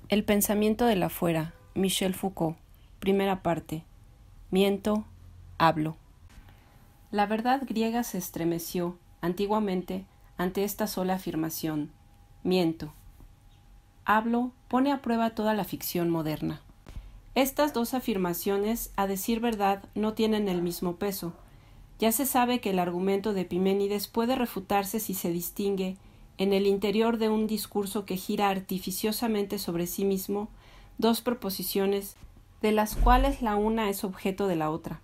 El pensamiento del afuera, Michel Foucault, primera parte. Miento, hablo. La verdad griega se estremeció, antiguamente, ante esta sola afirmación. Miento. Hablo pone a prueba toda la ficción moderna. Estas dos afirmaciones, a decir verdad, no tienen el mismo peso. Ya se sabe que el argumento de Epiménides puede refutarse si se distingue, en el interior de un discurso que gira artificiosamente sobre sí mismo, dos proposiciones, de las cuales la una es objeto de la otra.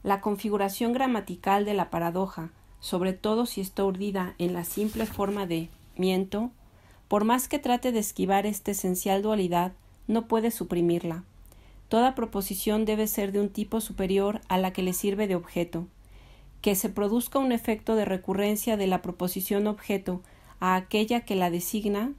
La configuración gramatical de la paradoja, sobre todo si está urdida en la simple forma de miento, por más que trate de esquivar esta esencial dualidad, no puede suprimirla. Toda proposición debe ser de un tipo superior a la que le sirve de objeto. Que se produzca un efecto de recurrencia de la proposición objeto a aquella que la designa,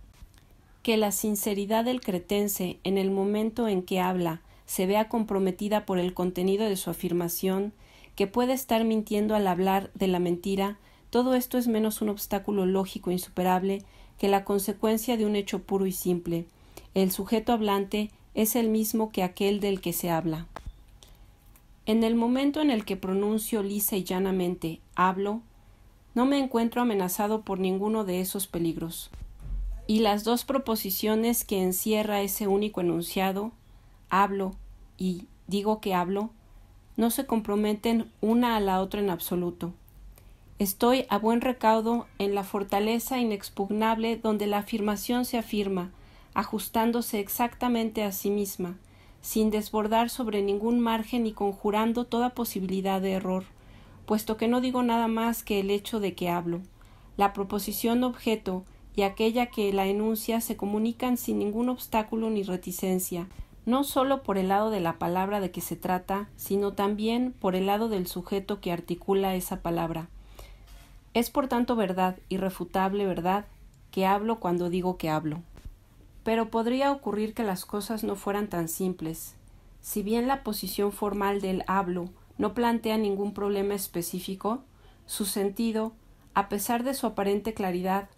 que la sinceridad del cretense en el momento en que habla se vea comprometida por el contenido de su afirmación, que puede estar mintiendo al hablar de la mentira, todo esto es menos un obstáculo lógico insuperable que la consecuencia de un hecho puro y simple. El sujeto hablante es el mismo que aquel del que se habla. En el momento en el que pronuncio lisa y llanamente hablo, no me encuentro amenazado por ninguno de esos peligros. Y las dos proposiciones que encierra ese único enunciado, hablo y digo que hablo, no se comprometen una a la otra en absoluto. Estoy a buen recaudo en la fortaleza inexpugnable donde la afirmación se afirma, ajustándose exactamente a sí misma, sin desbordar sobre ningún margen y conjurando toda posibilidad de error, puesto que no digo nada más que el hecho de que hablo. La proposición objeto y aquella que la enuncia se comunican sin ningún obstáculo ni reticencia, no sólo por el lado de la palabra de que se trata, sino también por el lado del sujeto que articula esa palabra. Es por tanto verdad, irrefutable verdad, que hablo cuando digo que hablo. Pero podría ocurrir que las cosas no fueran tan simples. Si bien la posición formal del hablo no plantea ningún problema específico, su sentido, a pesar de su aparente claridad,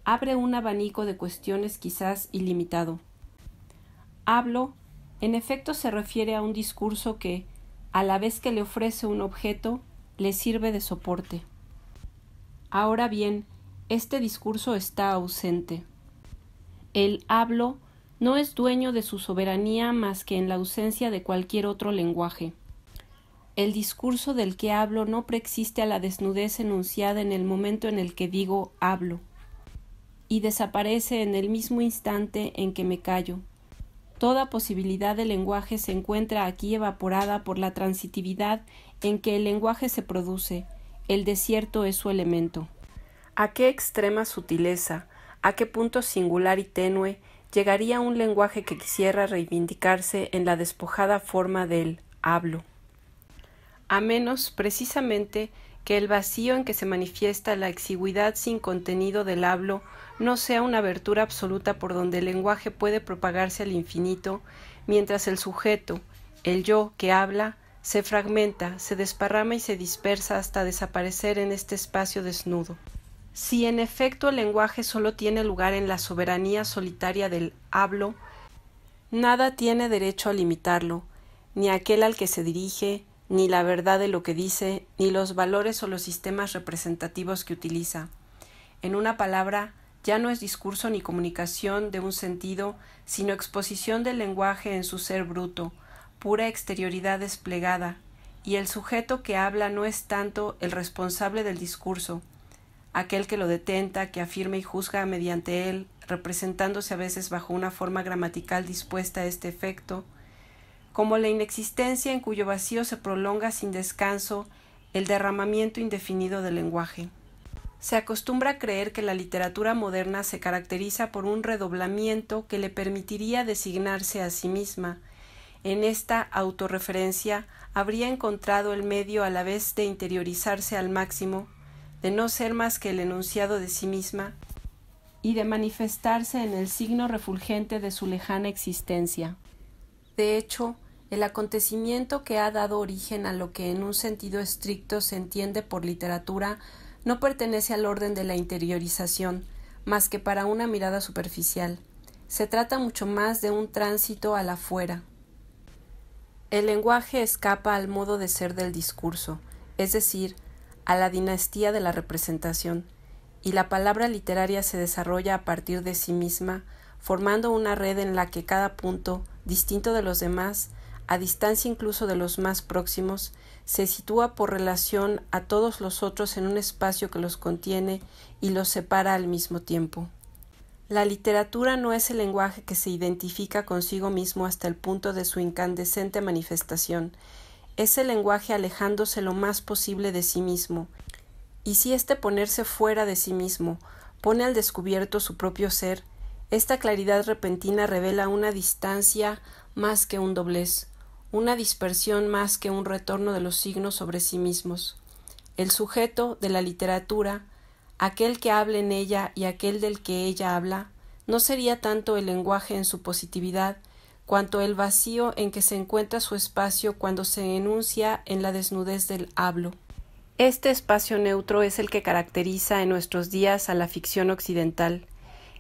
abre un abanico de cuestiones quizás ilimitado. Hablo, en efecto, se refiere a un discurso que, a la vez que le ofrece un objeto, le sirve de soporte. Ahora bien, este discurso está ausente. El hablo no es dueño de su soberanía más que en la ausencia de cualquier otro lenguaje. El discurso del que hablo no preexiste a la desnudez enunciada en el momento en el que digo hablo, y desaparece en el mismo instante en que me callo. Toda posibilidad de lenguaje se encuentra aquí evaporada por la transitividad en que el lenguaje se produce. El desierto es su elemento. ¿A qué extrema sutileza, a qué punto singular y tenue llegaría un lenguaje que quisiera reivindicarse en la despojada forma del hablo? A menos, precisamente, que el vacío en que se manifiesta la exigüidad sin contenido del hablo no sea una abertura absoluta por donde el lenguaje puede propagarse al infinito, mientras el sujeto, el yo que habla, se fragmenta, se desparrama y se dispersa hasta desaparecer en este espacio desnudo. Si en efecto el lenguaje solo tiene lugar en la soberanía solitaria del hablo, nada tiene derecho a limitarlo, ni aquel al que se dirige, ni la verdad de lo que dice, ni los valores o los sistemas representativos que utiliza. En una palabra, ya no es discurso ni comunicación de un sentido, sino exposición del lenguaje en su ser bruto, pura exterioridad desplegada, y el sujeto que habla no es tanto el responsable del discurso, aquel que lo detenta, que afirma y juzga mediante él, representándose a veces bajo una forma gramatical dispuesta a este efecto, como la inexistencia en cuyo vacío se prolonga sin descanso el derramamiento indefinido del lenguaje. Se acostumbra a creer que la literatura moderna se caracteriza por un redoblamiento que le permitiría designarse a sí misma. En esta autorreferencia habría encontrado el medio a la vez de interiorizarse al máximo, de no ser más que el enunciado de sí misma y de manifestarse en el signo refulgente de su lejana existencia. De hecho, el acontecimiento que ha dado origen a lo que en un sentido estricto se entiende por literatura no pertenece al orden de la interiorización, más que para una mirada superficial. Se trata mucho más de un tránsito al afuera. El lenguaje escapa al modo de ser del discurso, es decir, a la dinastía de la representación, y la palabra literaria se desarrolla a partir de sí misma, formando una red en la que cada punto, distinto de los demás, a distancia incluso de los más próximos, se sitúa por relación a todos los otros en un espacio que los contiene y los separa al mismo tiempo. La literatura no es el lenguaje que se identifica consigo mismo hasta el punto de su incandescente manifestación, es el lenguaje alejándose lo más posible de sí mismo, y si este ponerse fuera de sí mismo pone al descubierto su propio ser, esta claridad repentina revela una distancia más que un doblez, una dispersión más que un retorno de los signos sobre sí mismos. El sujeto de la literatura, aquel que habla en ella y aquel del que ella habla, no sería tanto el lenguaje en su positividad, cuanto el vacío en que se encuentra su espacio cuando se enuncia en la desnudez del hablo. Este espacio neutro es el que caracteriza en nuestros días a la ficción occidental,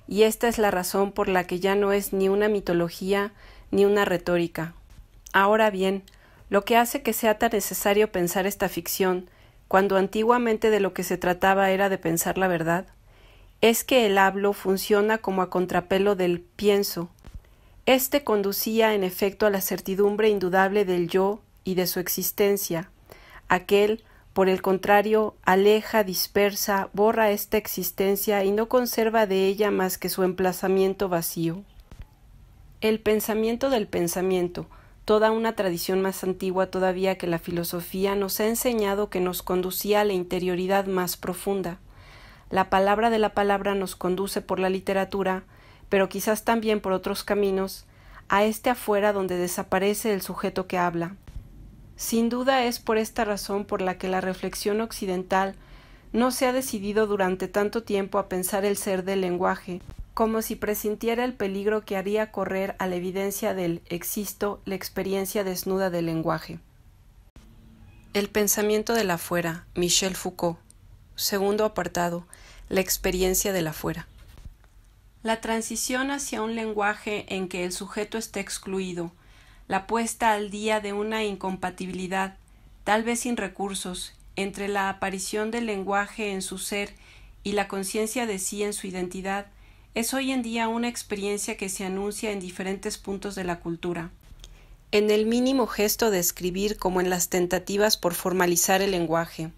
y esta es la razón por la que ya no es ni una mitología ni una retórica. Ahora bien, lo que hace que sea tan necesario pensar esta ficción, cuando antiguamente de lo que se trataba era de pensar la verdad, es que el hablo funciona como a contrapelo del pienso. Este conducía en efecto a la certidumbre indudable del yo y de su existencia. Aquel, por el contrario, aleja, dispersa, borra esta existencia y no conserva de ella más que su emplazamiento vacío. El pensamiento del pensamiento, toda una tradición más antigua todavía que la filosofía, nos ha enseñado que nos conducía a la interioridad más profunda. La palabra de la palabra nos conduce por la literatura, pero quizás también por otros caminos, a este afuera donde desaparece el sujeto que habla. Sin duda es por esta razón por la que la reflexión occidental no se ha decidido durante tanto tiempo a pensar el ser del lenguaje, como si presintiera el peligro que haría correr a la evidencia del existo la experiencia desnuda del lenguaje. El pensamiento del afuera, Michel Foucault. Segundo apartado, la experiencia del afuera. La transición hacia un lenguaje en que el sujeto esté excluido, la puesta al día de una incompatibilidad, tal vez sin recursos, entre la aparición del lenguaje en su ser y la conciencia de sí en su identidad, es hoy en día una experiencia que se anuncia en diferentes puntos de la cultura. En el mínimo gesto de escribir como en las tentativas por formalizar el lenguaje,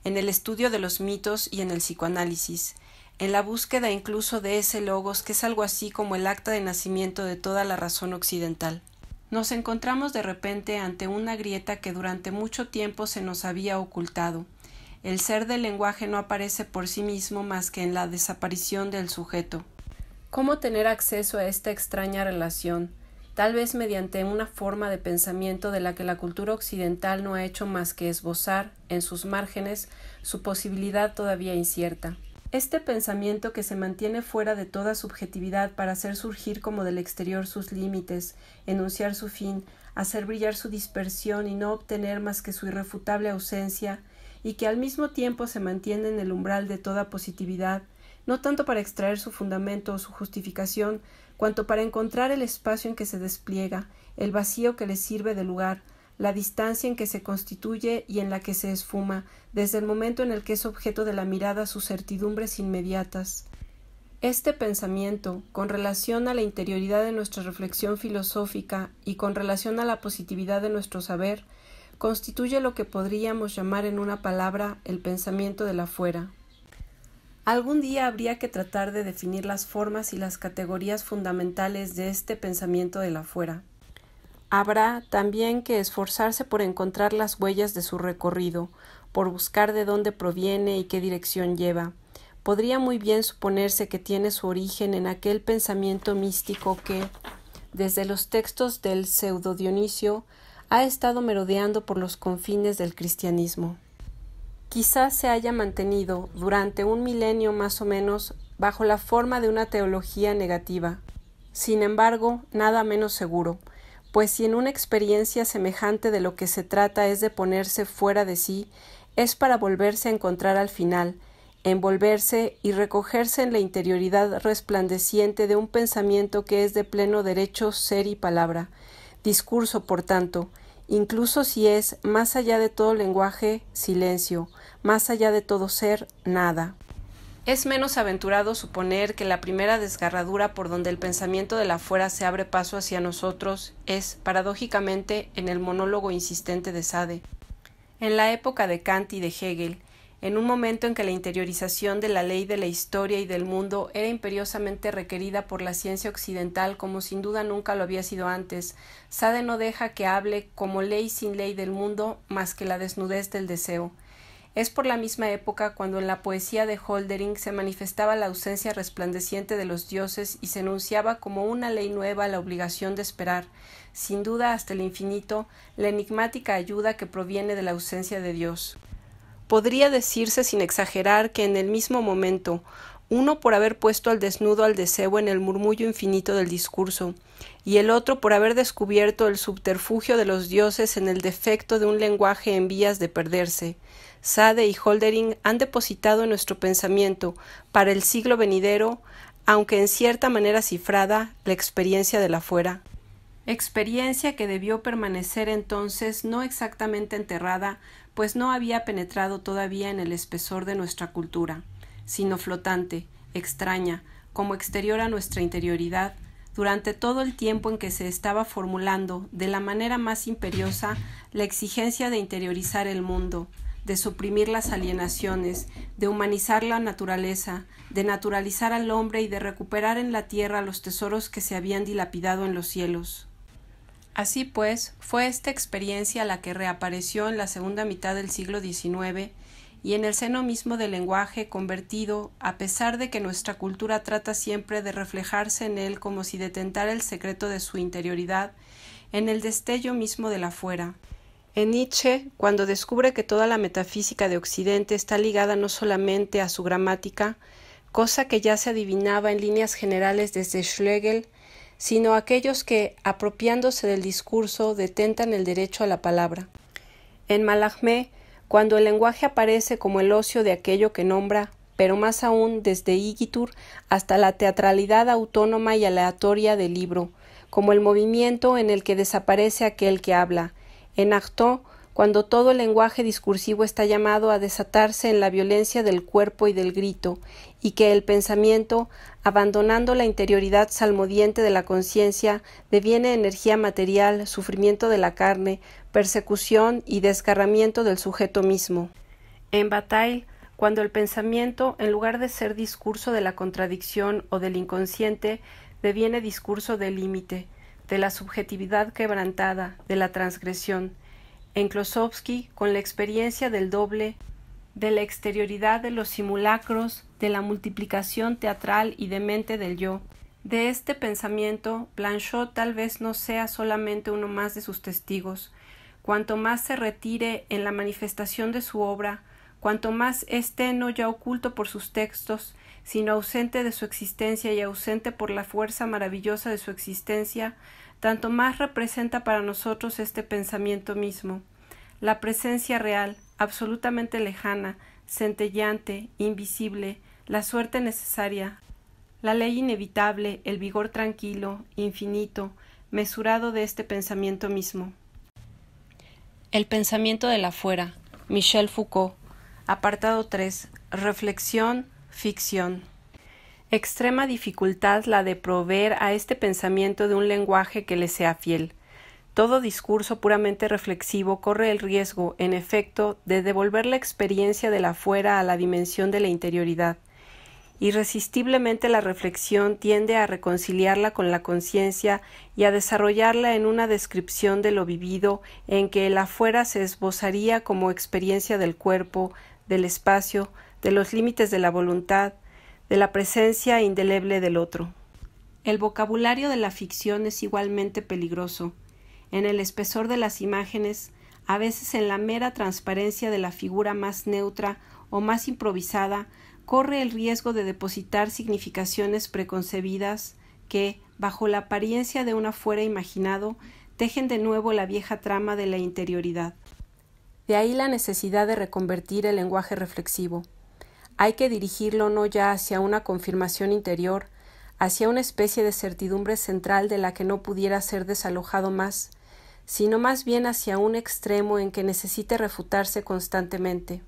en el estudio de los mitos y en el psicoanálisis, en la búsqueda incluso de ese logos que es algo así como el acta de nacimiento de toda la razón occidental. Nos encontramos de repente ante una grieta que durante mucho tiempo se nos había ocultado. El ser del lenguaje no aparece por sí mismo más que en la desaparición del sujeto. ¿Cómo tener acceso a esta extraña relación? Tal vez mediante una forma de pensamiento de la que la cultura occidental no ha hecho más que esbozar, en sus márgenes, su posibilidad todavía incierta. Este pensamiento que se mantiene fuera de toda subjetividad para hacer surgir como del exterior sus límites, enunciar su fin, hacer brillar su dispersión y no obtener más que su irrefutable ausencia, y que al mismo tiempo se mantiene en el umbral de toda positividad, no tanto para extraer su fundamento o su justificación, cuanto para encontrar el espacio en que se despliega, el vacío que le sirve de lugar, la distancia en que se constituye y en la que se esfuma, desde el momento en el que es objeto de la mirada sus certidumbres inmediatas. Este pensamiento, con relación a la interioridad de nuestra reflexión filosófica y con relación a la positividad de nuestro saber, constituye lo que podríamos llamar en una palabra el pensamiento del afuera. Algún día habría que tratar de definir las formas y las categorías fundamentales de este pensamiento del afuera. Habrá también que esforzarse por encontrar las huellas de su recorrido, por buscar de dónde proviene y qué dirección lleva. Podría muy bien suponerse que tiene su origen en aquel pensamiento místico que, desde los textos del pseudo Dionisio, ha estado merodeando por los confines del cristianismo. Quizás se haya mantenido durante un milenio más o menos bajo la forma de una teología negativa. Sin embargo, nada menos seguro, pues si en una experiencia semejante de lo que se trata es de ponerse fuera de sí, es para volverse a encontrar al final, envolverse y recogerse en la interioridad resplandeciente de un pensamiento que es de pleno derecho ser y palabra, discurso, por tanto, incluso si es, más allá de todo lenguaje, silencio, más allá de todo ser, nada. Es menos aventurado suponer que la primera desgarradura por donde el pensamiento de la fuera se abre paso hacia nosotros es, paradójicamente, en el monólogo insistente de Sade. En la época de Kant y de Hegel, en un momento en que la interiorización de la ley de la historia y del mundo era imperiosamente requerida por la ciencia occidental como sin duda nunca lo había sido antes, Sade no deja que hable como ley sin ley del mundo más que la desnudez del deseo. Es por la misma época cuando en la poesía de Hölderlin se manifestaba la ausencia resplandeciente de los dioses y se enunciaba como una ley nueva la obligación de esperar, sin duda hasta el infinito, la enigmática ayuda que proviene de la ausencia de Dios. Podría decirse sin exagerar que en el mismo momento, uno por haber puesto al desnudo al deseo en el murmullo infinito del discurso, y el otro por haber descubierto el subterfugio de los dioses en el defecto de un lenguaje en vías de perderse, Sade y Hölderlin han depositado en nuestro pensamiento, para el siglo venidero, aunque en cierta manera cifrada, la experiencia de la fuera. Experiencia que debió permanecer entonces no exactamente enterrada, pues no había penetrado todavía en el espesor de nuestra cultura, sino flotante, extraña, como exterior a nuestra interioridad, durante todo el tiempo en que se estaba formulando, de la manera más imperiosa, la exigencia de interiorizar el mundo, de suprimir las alienaciones, de humanizar la naturaleza, de naturalizar al hombre y de recuperar en la tierra los tesoros que se habían dilapidado en los cielos. Así pues, fue esta experiencia la que reapareció en la segunda mitad del siglo XIX y en el seno mismo del lenguaje convertido, a pesar de que nuestra cultura trata siempre de reflejarse en él como si detentara el secreto de su interioridad, en el destello mismo de la fuera. En Nietzsche, cuando descubre que toda la metafísica de Occidente está ligada no solamente a su gramática, cosa que ya se adivinaba en líneas generales desde Schlegel, sino a aquellos que, apropiándose del discurso, detentan el derecho a la palabra. En Mallarmé, cuando el lenguaje aparece como el ocio de aquello que nombra, pero más aún desde Igitur hasta la teatralidad autónoma y aleatoria del libro, como el movimiento en el que desaparece aquel que habla, en Artaud, cuando todo el lenguaje discursivo está llamado a desatarse en la violencia del cuerpo y del grito, y que el pensamiento, abandonando la interioridad salmodiente de la conciencia, deviene energía material, sufrimiento de la carne, persecución y desgarramiento del sujeto mismo. En Bataille, cuando el pensamiento, en lugar de ser discurso de la contradicción o del inconsciente, deviene discurso del límite, de la subjetividad quebrantada, de la transgresión. En Klosowski, con la experiencia del doble, de la exterioridad de los simulacros, de la multiplicación teatral y demente del yo. De este pensamiento, Blanchot tal vez no sea solamente uno más de sus testigos. Cuanto más se retire en la manifestación de su obra, cuanto más esté no ya oculto por sus textos, sino ausente de su existencia y ausente por la fuerza maravillosa de su existencia, tanto más representa para nosotros este pensamiento mismo, la presencia real, absolutamente lejana, centelleante, invisible, la suerte necesaria, la ley inevitable, el vigor tranquilo, infinito, mesurado de este pensamiento mismo. El pensamiento de la fuera, Michel Foucault, apartado 3, reflexión, ficción. Extrema dificultad la de proveer a este pensamiento de un lenguaje que le sea fiel. Todo discurso puramente reflexivo corre el riesgo, en efecto, de devolver la experiencia de la fuera a la dimensión de la interioridad. Irresistiblemente la reflexión tiende a reconciliarla con la conciencia y a desarrollarla en una descripción de lo vivido en que el afuera se esbozaría como experiencia del cuerpo, del espacio, de los límites de la voluntad, de la presencia indeleble del otro. El vocabulario de la ficción es igualmente peligroso. En el espesor de las imágenes, a veces en la mera transparencia de la figura más neutra o más improvisada, corre el riesgo de depositar significaciones preconcebidas que, bajo la apariencia de un afuera imaginado, tejen de nuevo la vieja trama de la interioridad. De ahí la necesidad de reconvertir el lenguaje reflexivo. Hay que dirigirlo no ya hacia una confirmación interior, hacia una especie de certidumbre central de la que no pudiera ser desalojado más, sino más bien hacia un extremo en que necesite refutarse constantemente,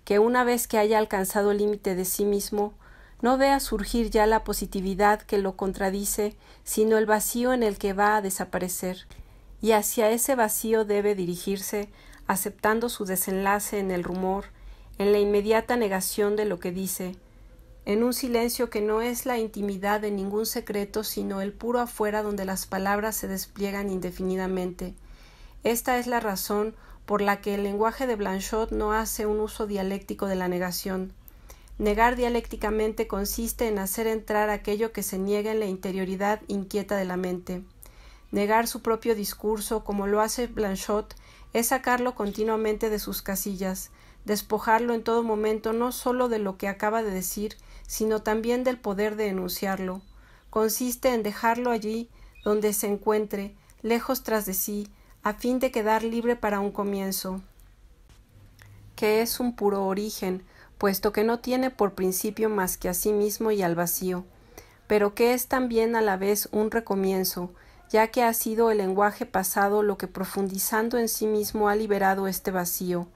que una vez que haya alcanzado el límite de sí mismo, no vea surgir ya la positividad que lo contradice, sino el vacío en el que va a desaparecer, y hacia ese vacío debe dirigirse, aceptando su desenlace en el rumor, en la inmediata negación de lo que dice, en un silencio que no es la intimidad de ningún secreto, sino el puro afuera donde las palabras se despliegan indefinidamente. Esta es la razón por la que el lenguaje de Blanchot no hace un uso dialéctico de la negación. Negar dialécticamente consiste en hacer entrar aquello que se niega en la interioridad inquieta de la mente. Negar su propio discurso, como lo hace Blanchot, es sacarlo continuamente de sus casillas, despojarlo en todo momento no sólo de lo que acaba de decir, sino también del poder de enunciarlo. Consiste en dejarlo allí donde se encuentre, lejos tras de sí, a fin de quedar libre para un comienzo, que es un puro origen, puesto que no tiene por principio más que a sí mismo y al vacío, pero que es también a la vez un recomienzo, ya que ha sido el lenguaje pasado lo que profundizando en sí mismo ha liberado este vacío,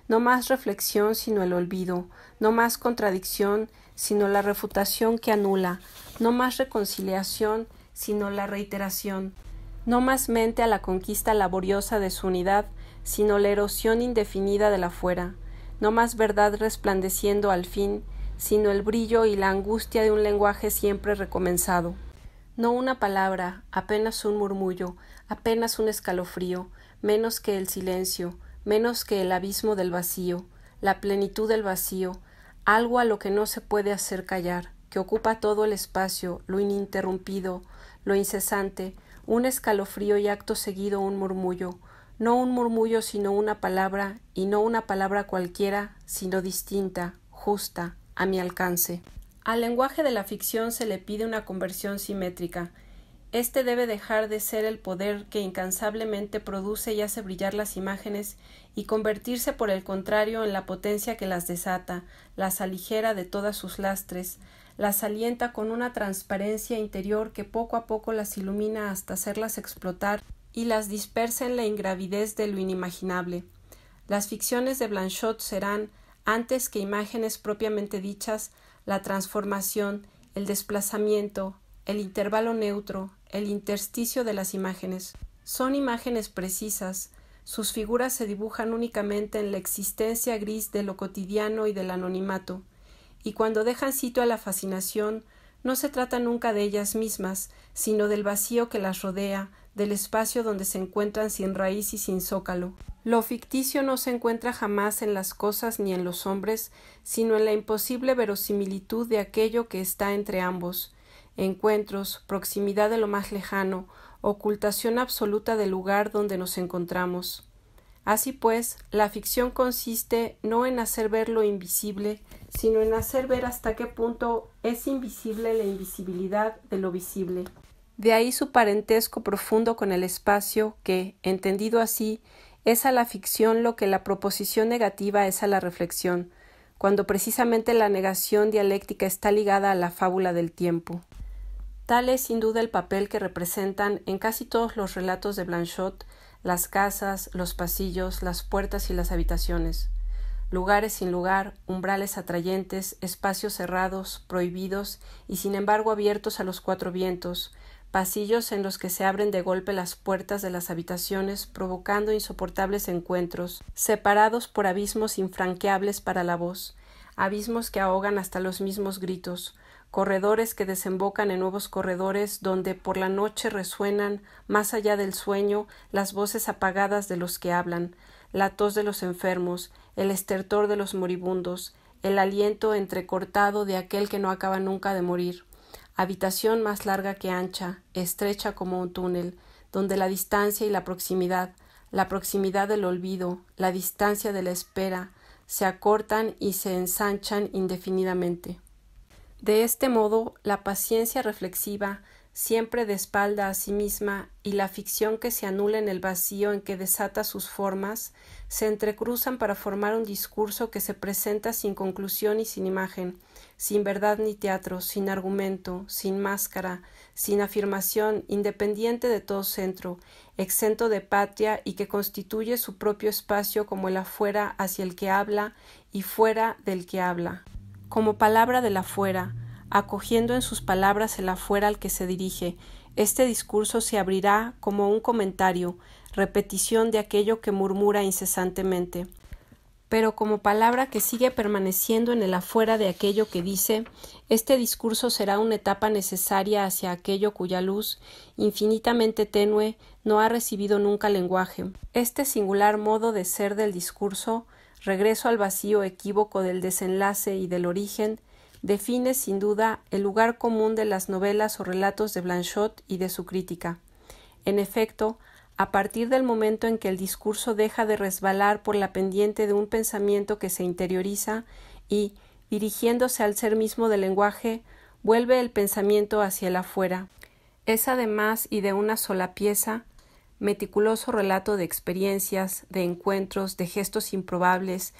no más reflexión sino el olvido, no más contradicción sino la refutación que anula, no más reconciliación sino la reiteración, no más mente a la conquista laboriosa de su unidad, sino la erosión indefinida de la fuera, no más verdad resplandeciendo al fin, sino el brillo y la angustia de un lenguaje siempre recomenzado. No una palabra, apenas un murmullo, apenas un escalofrío, menos que el silencio, menos que el abismo del vacío, la plenitud del vacío, algo a lo que no se puede hacer callar, que ocupa todo el espacio, lo ininterrumpido, lo incesante, un escalofrío y acto seguido un murmullo, no un murmullo sino una palabra, y no una palabra cualquiera, sino distinta, justa, a mi alcance. Al lenguaje de la ficción se le pide una conversión simétrica. Este debe dejar de ser el poder que incansablemente produce y hace brillar las imágenes y convertirse por el contrario en la potencia que las desata, las aligera de todas sus lastres, las alienta con una transparencia interior que poco a poco las ilumina hasta hacerlas explotar y las dispersa en la ingravidez de lo inimaginable. Las ficciones de Blanchot serán, antes que imágenes propiamente dichas, la transformación, el desplazamiento, el intervalo neutro, el intersticio de las imágenes. Son imágenes precisas, sus figuras se dibujan únicamente en la existencia gris de lo cotidiano y del anonimato, y cuando dejan sitio a la fascinación, no se trata nunca de ellas mismas, sino del vacío que las rodea, del espacio donde se encuentran sin raíz y sin zócalo. Lo ficticio no se encuentra jamás en las cosas ni en los hombres, sino en la imposible verosimilitud de aquello que está entre ambos, encuentros, proximidad de lo más lejano, ocultación absoluta del lugar donde nos encontramos. Así pues, la ficción consiste no en hacer ver lo invisible, sino en hacer ver hasta qué punto es invisible la invisibilidad de lo visible. De ahí su parentesco profundo con el espacio que, entendido así, es a la ficción lo que la proposición negativa es a la reflexión, cuando precisamente la negación dialéctica está ligada a la fábula del tiempo. Tal es sin duda el papel que representan en casi todos los relatos de Blanchot las casas, los pasillos, las puertas y las habitaciones. Lugares sin lugar, umbrales atrayentes, espacios cerrados, prohibidos y sin embargo abiertos a los cuatro vientos, pasillos en los que se abren de golpe las puertas de las habitaciones provocando insoportables encuentros, separados por abismos infranqueables para la voz, abismos que ahogan hasta los mismos gritos, corredores que desembocan en nuevos corredores donde por la noche resuenan, más allá del sueño, las voces apagadas de los que hablan, la tos de los enfermos, el estertor de los moribundos, el aliento entrecortado de aquel que no acaba nunca de morir. Habitación más larga que ancha, estrecha como un túnel, donde la distancia y la proximidad del olvido, la distancia de la espera, se acortan y se ensanchan indefinidamente. De este modo, la paciencia reflexiva, siempre de espalda a sí misma, y la ficción que se anula en el vacío en que desata sus formas, se entrecruzan para formar un discurso que se presenta sin conclusión y sin imagen, sin verdad ni teatro, sin argumento, sin máscara, sin afirmación, independiente de todo centro, exento de patria y que constituye su propio espacio como el afuera hacia el que habla y fuera del que habla. Como palabra del afuera, acogiendo en sus palabras el afuera al que se dirige, este discurso se abrirá como un comentario, repetición de aquello que murmura incesantemente. Pero como palabra que sigue permaneciendo en el afuera de aquello que dice, este discurso será una etapa necesaria hacia aquello cuya luz, infinitamente tenue, no ha recibido nunca lenguaje. Este singular modo de ser del discurso, regreso al vacío equívoco del desenlace y del origen, define sin duda el lugar común de las novelas o relatos de Blanchot y de su crítica. En efecto, a partir del momento en que el discurso deja de resbalar por la pendiente de un pensamiento que se interioriza y, dirigiéndose al ser mismo del lenguaje, vuelve el pensamiento hacia el afuera. Es además y de una sola pieza, meticuloso relato de experiencias, de encuentros, de gestos improbables,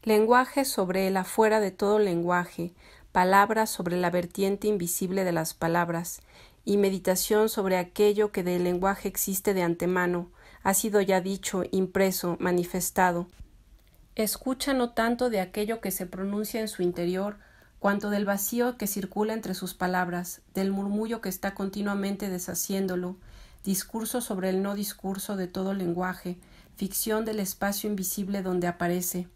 lenguaje sobre el afuera de todo lenguaje, palabras sobre la vertiente invisible de las palabras, y meditación sobre aquello que del lenguaje existe de antemano, ha sido ya dicho, impreso, manifestado. Escucha no tanto de aquello que se pronuncia en su interior, cuanto del vacío que circula entre sus palabras, del murmullo que está continuamente deshaciéndolo, discurso sobre el no discurso de todo lenguaje, ficción del espacio invisible donde aparece.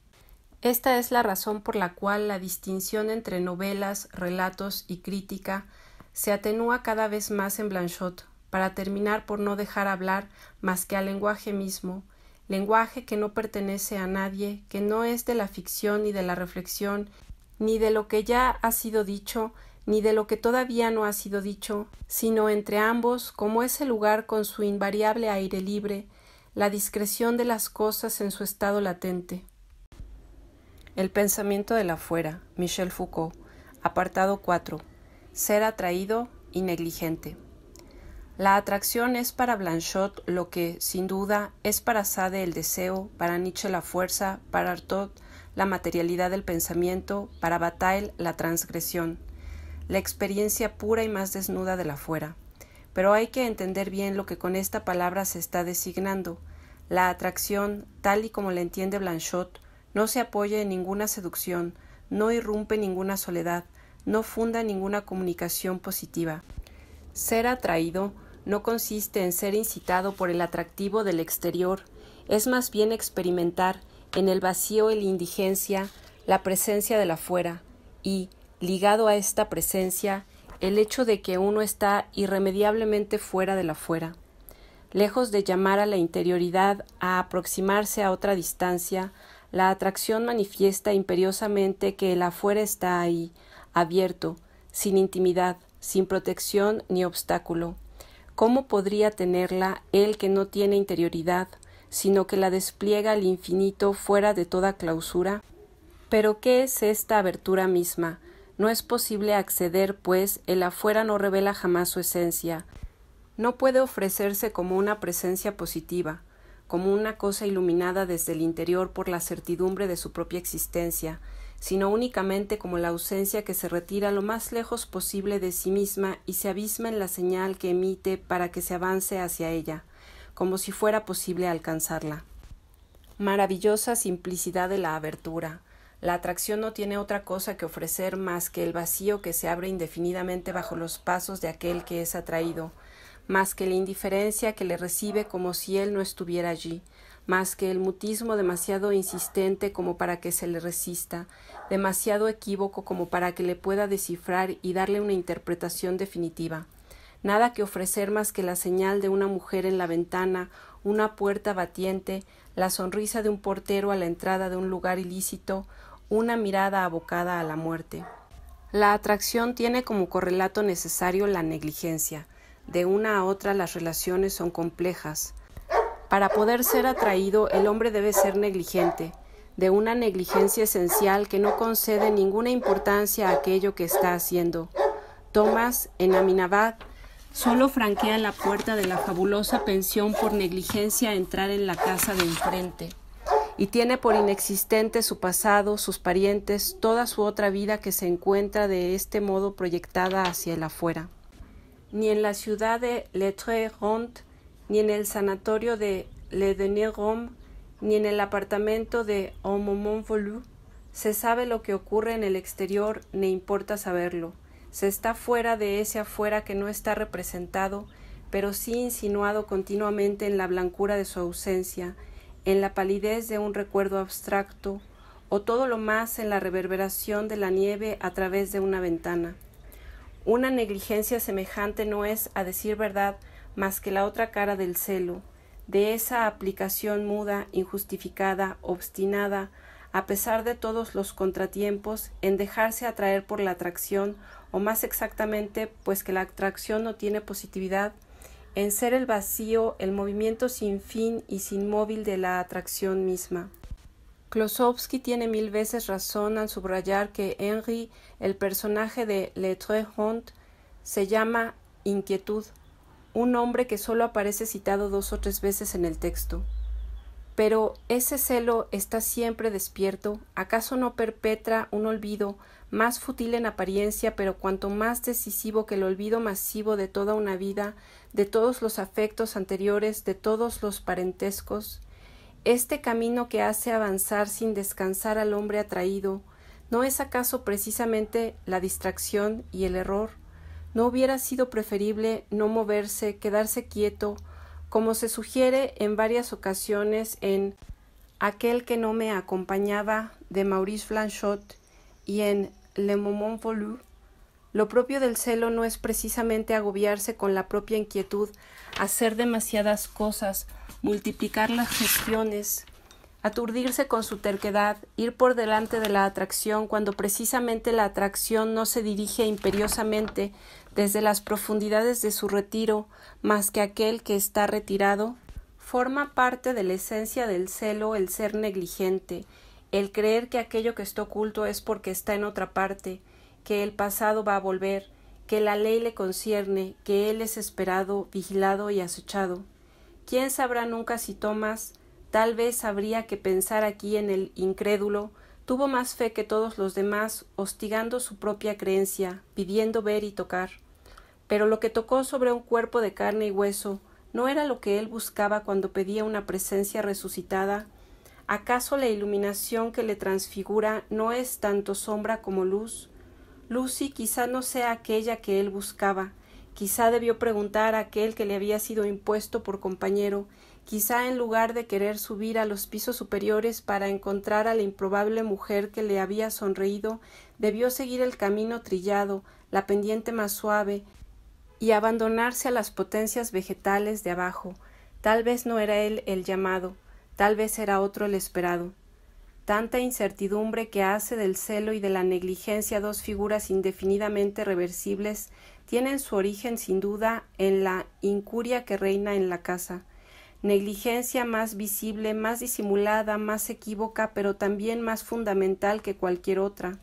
Esta es la razón por la cual la distinción entre novelas, relatos y crítica se atenúa cada vez más en Blanchot, para terminar por no dejar hablar más que al lenguaje mismo, lenguaje que no pertenece a nadie, que no es de la ficción ni de la reflexión, ni de lo que ya ha sido dicho, ni de lo que todavía no ha sido dicho, sino entre ambos, como ese lugar con su invariable aire libre, la discreción de las cosas en su estado latente. El pensamiento del afuera, Michel Foucault, apartado 4. Ser atraído y negligente. La atracción es para Blanchot lo que, sin duda, es para Sade el deseo, para Nietzsche la fuerza, para Artaud la materialidad del pensamiento, para Bataille la transgresión, la experiencia pura y más desnuda del afuera. Pero hay que entender bien lo que con esta palabra se está designando. La atracción, tal y como la entiende Blanchot, no se apoya en ninguna seducción, no irrumpe ninguna soledad, no funda ninguna comunicación positiva. Ser atraído no consiste en ser incitado por el atractivo del exterior, es más bien experimentar en el vacío y la indigencia la presencia del afuera y, ligado a esta presencia, el hecho de que uno está irremediablemente fuera del afuera. Lejos de llamar a la interioridad a aproximarse a otra distancia, la atracción manifiesta imperiosamente que el afuera está ahí, abierto, sin intimidad, sin protección ni obstáculo. ¿Cómo podría tenerla él que no tiene interioridad, sino que la despliega al infinito fuera de toda clausura? ¿Pero qué es esta abertura misma? No es posible acceder, pues el afuera no revela jamás su esencia. No puede ofrecerse como una presencia positiva, como una cosa iluminada desde el interior por la certidumbre de su propia existencia, sino únicamente como la ausencia que se retira lo más lejos posible de sí misma y se abisma en la señal que emite para que se avance hacia ella, como si fuera posible alcanzarla. Maravillosa simplicidad de la abertura. La atracción no tiene otra cosa que ofrecer más que el vacío que se abre indefinidamente bajo los pasos de aquel que es atraído, más que la indiferencia que le recibe como si él no estuviera allí, más que el mutismo demasiado insistente como para que se le resista, demasiado equívoco como para que le pueda descifrar y darle una interpretación definitiva. Nada que ofrecer más que la señal de una mujer en la ventana, una puerta batiente, la sonrisa de un portero a la entrada de un lugar ilícito, una mirada abocada a la muerte. La atracción tiene como correlato necesario la negligencia. De una a otra las relaciones son complejas. Para poder ser atraído, el hombre debe ser negligente, de una negligencia esencial que no concede ninguna importancia a aquello que está haciendo. Thomas, en Aminabad, Solo franquea la puerta de la fabulosa pensión por negligencia a entrar en la casa de enfrente, y tiene por inexistente su pasado, sus parientes, toda su otra vida que se encuentra de este modo proyectada hacia el afuera. Ni en la ciudad de Le Très-Rond, ni en el sanatorio de Le Dernier-Homme, ni en el apartamento de Un Moment Voulu, se sabe lo que ocurre en el exterior, ni importa saberlo. Se está fuera de ese afuera que no está representado, pero sí insinuado continuamente en la blancura de su ausencia, en la palidez de un recuerdo abstracto, o todo lo más en la reverberación de la nieve a través de una ventana. Una negligencia semejante no es, a decir verdad, más que la otra cara del celo, de esa aplicación muda, injustificada, obstinada, a pesar de todos los contratiempos, en dejarse atraer por la atracción, o más exactamente, pues que la atracción no tiene positividad, en ser el vacío, el movimiento sin fin y sin móvil de la atracción misma. Klossowski tiene 1000 veces razón al subrayar que Henry, el personaje de Le Très-Rond, se llama Inquietud, un nombre que solo aparece citado 2 o 3 veces en el texto. Pero ese celo está siempre despierto, ¿acaso no perpetra un olvido más fútil en apariencia, pero cuanto más decisivo que el olvido masivo de toda una vida, de todos los afectos anteriores, de todos los parentescos? Este camino que hace avanzar sin descansar al hombre atraído, ¿no es acaso precisamente la distracción y el error? ¿No hubiera sido preferible no moverse, quedarse quieto, como se sugiere en varias ocasiones en Aquel que no me acompañaba de Maurice Blanchot y en Le Moment Voulu? Lo propio del celo no es precisamente agobiarse con la propia inquietud, hacer demasiadas cosas, multiplicar las gestiones, aturdirse con su terquedad, ir por delante de la atracción cuando precisamente la atracción no se dirige imperiosamente desde las profundidades de su retiro más que aquel que está retirado. Forma parte de la esencia del celo el ser negligente, el creer que aquello que está oculto es porque está en otra parte, que el pasado va a volver, que la ley le concierne, que él es esperado, vigilado y acechado. ¿Quién sabrá nunca si Tomás, tal vez habría que pensar aquí en el incrédulo, tuvo más fe que todos los demás, hostigando su propia creencia, pidiendo ver y tocar? Pero lo que tocó sobre un cuerpo de carne y hueso, ¿no era lo que él buscaba cuando pedía una presencia resucitada? ¿Acaso la iluminación que le transfigura no es tanto sombra como luz? Lucy quizá no sea aquella que él buscaba, quizá debió preguntar a aquel que le había sido impuesto por compañero, quizá en lugar de querer subir a los pisos superiores para encontrar a la improbable mujer que le había sonreído, debió seguir el camino trillado, la pendiente más suave, y abandonarse a las potencias vegetales de abajo. Tal vez no era él el llamado, tal vez era otro el esperado. Tanta incertidumbre que hace del celo y de la negligencia 2 figuras indefinidamente reversibles tienen su origen sin duda en la incuria que reina en la casa. Negligencia más visible, más disimulada, más equívoca, pero también más fundamental que cualquier otra.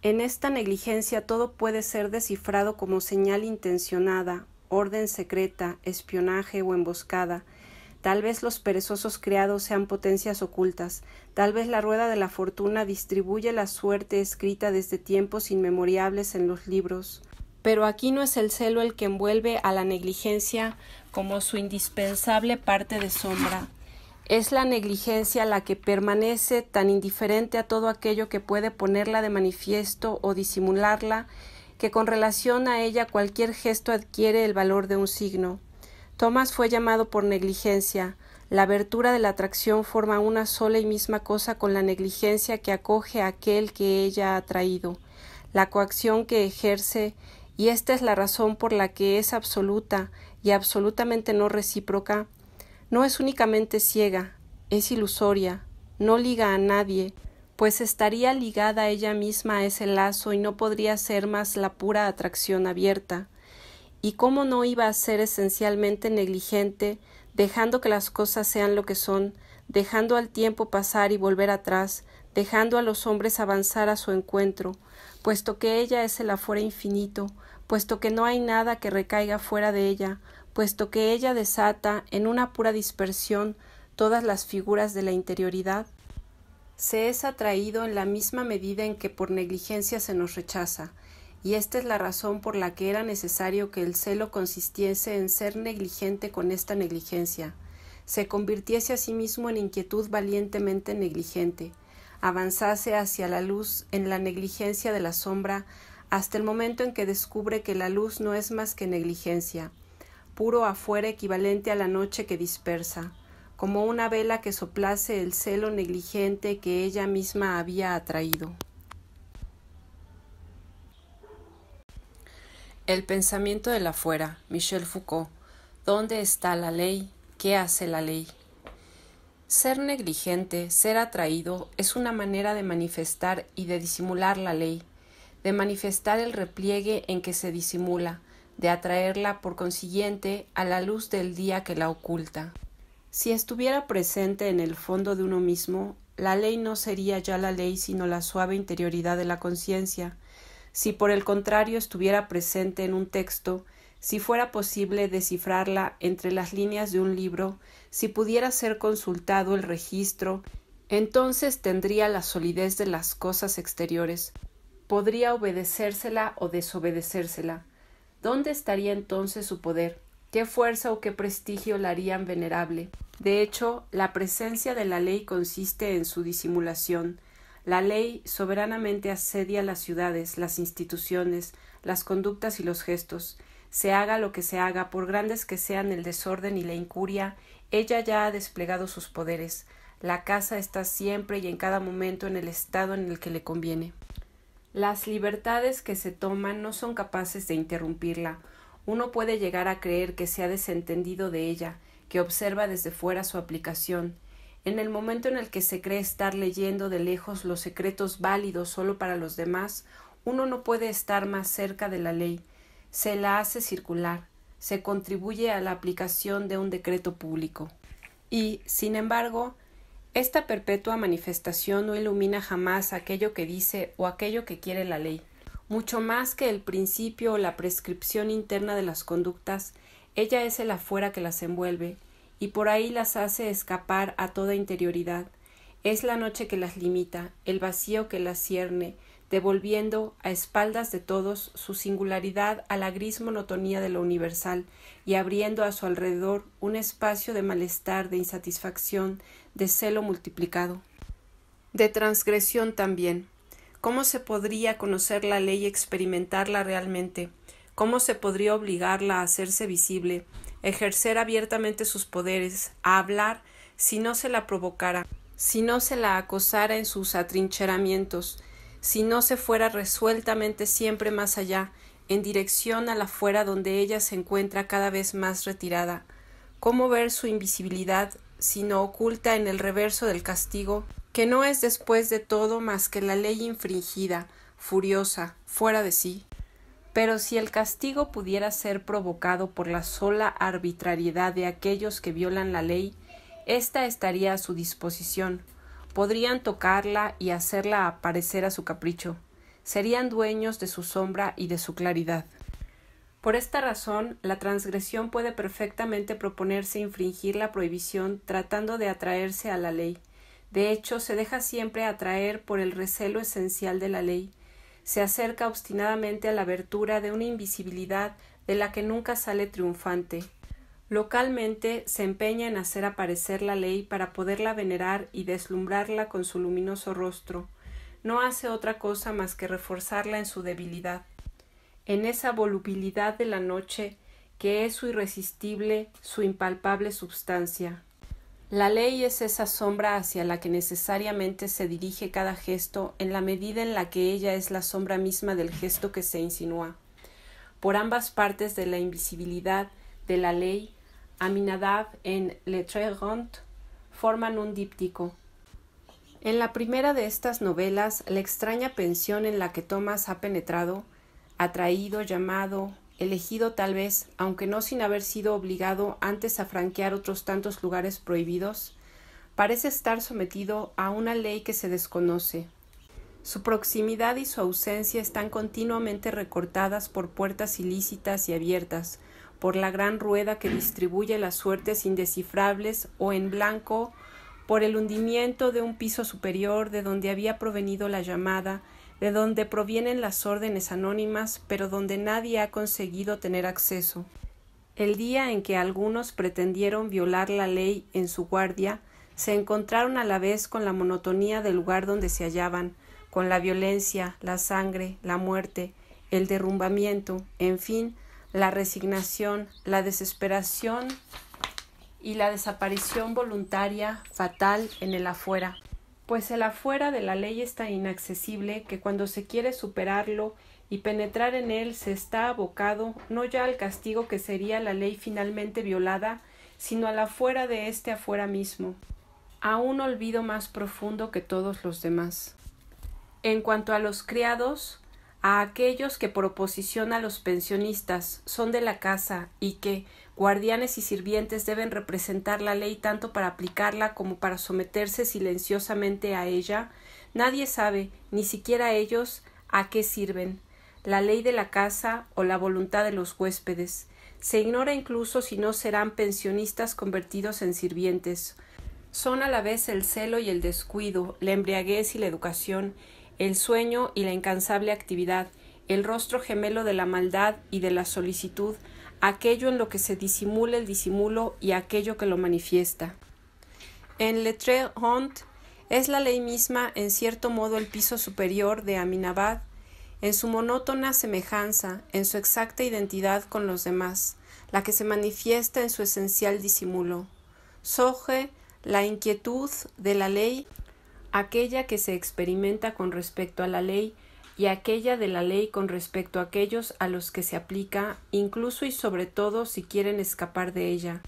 En esta negligencia todo puede ser descifrado como señal intencionada, orden secreta, espionaje o emboscada. Tal vez los perezosos criados sean potencias ocultas, tal vez la rueda de la fortuna distribuye la suerte escrita desde tiempos inmemoriales en los libros. Pero aquí no es el celo el que envuelve a la negligencia como su indispensable parte de sombra. Es la negligencia la que permanece tan indiferente a todo aquello que puede ponerla de manifiesto o disimularla, que con relación a ella cualquier gesto adquiere el valor de un signo. Tomás fue llamado por negligencia. La abertura de la atracción forma una sola y misma cosa con la negligencia que acoge a aquel que ella ha traído, la coacción que ejerce, y esta es la razón por la que es absoluta y absolutamente no recíproca. No es únicamente ciega, es ilusoria, no liga a nadie, pues estaría ligada ella misma a ese lazo y no podría ser más la pura atracción abierta. ¿Y cómo no iba a ser esencialmente negligente, dejando que las cosas sean lo que son, dejando al tiempo pasar y volver atrás, dejando a los hombres avanzar a su encuentro, puesto que ella es el afuera infinito, puesto que no hay nada que recaiga fuera de ella, puesto que ella desata en una pura dispersión todas las figuras de la interioridad, se es atraído en la misma medida en que por negligencia se nos rechaza, y esta es la razón por la que era necesario que el celo consistiese en ser negligente con esta negligencia, se convirtiese a sí mismo en inquietud valientemente negligente, avanzase hacia la luz en la negligencia de la sombra, hasta el momento en que descubre que la luz no es más que negligencia, puro afuera equivalente a la noche que dispersa, como una vela que soplase el celo negligente que ella misma había atraído. El pensamiento del afuera, Michel Foucault. ¿Dónde está la ley? ¿Qué hace la ley? Ser negligente, ser atraído, es una manera de manifestar y de disimular la ley, de manifestar el repliegue en que se disimula, de atraerla, por consiguiente, a la luz del día que la oculta. Si estuviera presente en el fondo de uno mismo, la ley no sería ya la ley sino la suave interioridad de la conciencia. Si por el contrario estuviera presente en un texto, si fuera posible descifrarla entre las líneas de un libro, si pudiera ser consultado el registro, entonces tendría la solidez de las cosas exteriores, podría obedecérsela o desobedecérsela. ¿Dónde estaría entonces su poder? ¿Qué fuerza o qué prestigio la harían venerable? De hecho, la presencia de la ley consiste en su disimulación. La ley soberanamente asedia las ciudades, las instituciones, las conductas y los gestos. Se haga lo que se haga, por grandes que sean el desorden y la incuria, ella ya ha desplegado sus poderes. La casa está siempre y en cada momento en el estado en el que le conviene. Las libertades que se toman no son capaces de interrumpirla. Uno puede llegar a creer que se ha desentendido de ella, que observa desde fuera su aplicación. En el momento en el que se cree estar leyendo de lejos los secretos válidos solo para los demás, uno no puede estar más cerca de la ley. Se la hace circular, se contribuye a la aplicación de un decreto público. Y, sin embargo, esta perpetua manifestación no ilumina jamás aquello que dice o aquello que quiere la ley. Mucho más que el principio o la prescripción interna de las conductas, ella es el afuera que las envuelve, y por ahí las hace escapar a toda interioridad. Es la noche que las limita, el vacío que las cierne, devolviendo, a espaldas de todos, su singularidad a la gris monotonía de lo universal y abriendo a su alrededor un espacio de malestar, de insatisfacción, de celo multiplicado. De transgresión también. ¿Cómo se podría conocer la ley y experimentarla realmente? ¿Cómo se podría obligarla a hacerse visible, ejercer abiertamente sus poderes, a hablar, si no se la provocara, si no se la acosara en sus atrincheramientos, si no se fuera resueltamente siempre más allá, en dirección a la fuera donde ella se encuentra cada vez más retirada? ¿Cómo ver su invisibilidad, sino oculta en el reverso del castigo, que no es después de todo más que la ley infringida, furiosa, fuera de sí? Pero si el castigo pudiera ser provocado por la sola arbitrariedad de aquellos que violan la ley, ésta estaría a su disposición. Podrían tocarla y hacerla aparecer a su capricho. Serían dueños de su sombra y de su claridad. Por esta razón, la transgresión puede perfectamente proponerse infringir la prohibición tratando de atraerse a la ley. De hecho, se deja siempre atraer por el recelo esencial de la ley. Se acerca obstinadamente a la abertura de una invisibilidad de la que nunca sale triunfante. Localmente se empeña en hacer aparecer la ley para poderla venerar y deslumbrarla con su luminoso rostro. No hace otra cosa más que reforzarla en su debilidad, en esa volubilidad de la noche que es su irresistible, su impalpable substancia. La ley es esa sombra hacia la que necesariamente se dirige cada gesto en la medida en la que ella es la sombra misma del gesto que se insinúa. Por ambas partes de la invisibilidad de la ley, Aminadab en Le Trégont forman un díptico. En la primera de estas novelas, la extraña pensión en la que Thomas ha penetrado, atraído, llamado, elegido tal vez, aunque no sin haber sido obligado antes a franquear otros tantos lugares prohibidos, parece estar sometido a una ley que se desconoce. Su proximidad y su ausencia están continuamente recortadas por puertas ilícitas y abiertas, por la gran rueda que distribuye las suertes indescifrables o en blanco, por el hundimiento de un piso superior de donde había provenido la llamada, de donde provienen las órdenes anónimas, pero donde nadie ha conseguido tener acceso. El día en que algunos pretendieron violar la ley en su guardia, se encontraron a la vez con la monotonía del lugar donde se hallaban, con la violencia, la sangre, la muerte, el derrumbamiento, en fin, la resignación, la desesperación y la desaparición voluntaria fatal en el afuera. Pues el afuera de la ley es tan inaccesible que cuando se quiere superarlo y penetrar en él se está abocado no ya al castigo que sería la ley finalmente violada, sino al afuera de este afuera mismo, a un olvido más profundo que todos los demás. En cuanto a los criados, a aquellos que por oposición a los pensionistas son de la casa y que, guardianes y sirvientes, deben representar la ley tanto para aplicarla como para someterse silenciosamente a ella, nadie sabe, ni siquiera ellos, a qué sirven, la ley de la casa o la voluntad de los huéspedes. Se ignora incluso si no serán pensionistas convertidos en sirvientes. Son a la vez el celo y el descuido, la embriaguez y la educación, el sueño y la incansable actividad, el rostro gemelo de la maldad y de la solicitud, aquello en lo que se disimula el disimulo y aquello que lo manifiesta. En Le Très Honte es la ley misma en cierto modo el piso superior de Aminabad, en su monótona semejanza, en su exacta identidad con los demás, la que se manifiesta en su esencial disimulo. Soje, la inquietud de la ley, aquella que se experimenta con respecto a la ley y aquella de la ley con respecto a aquellos a los que se aplica, incluso y sobre todo si quieren escapar de ella.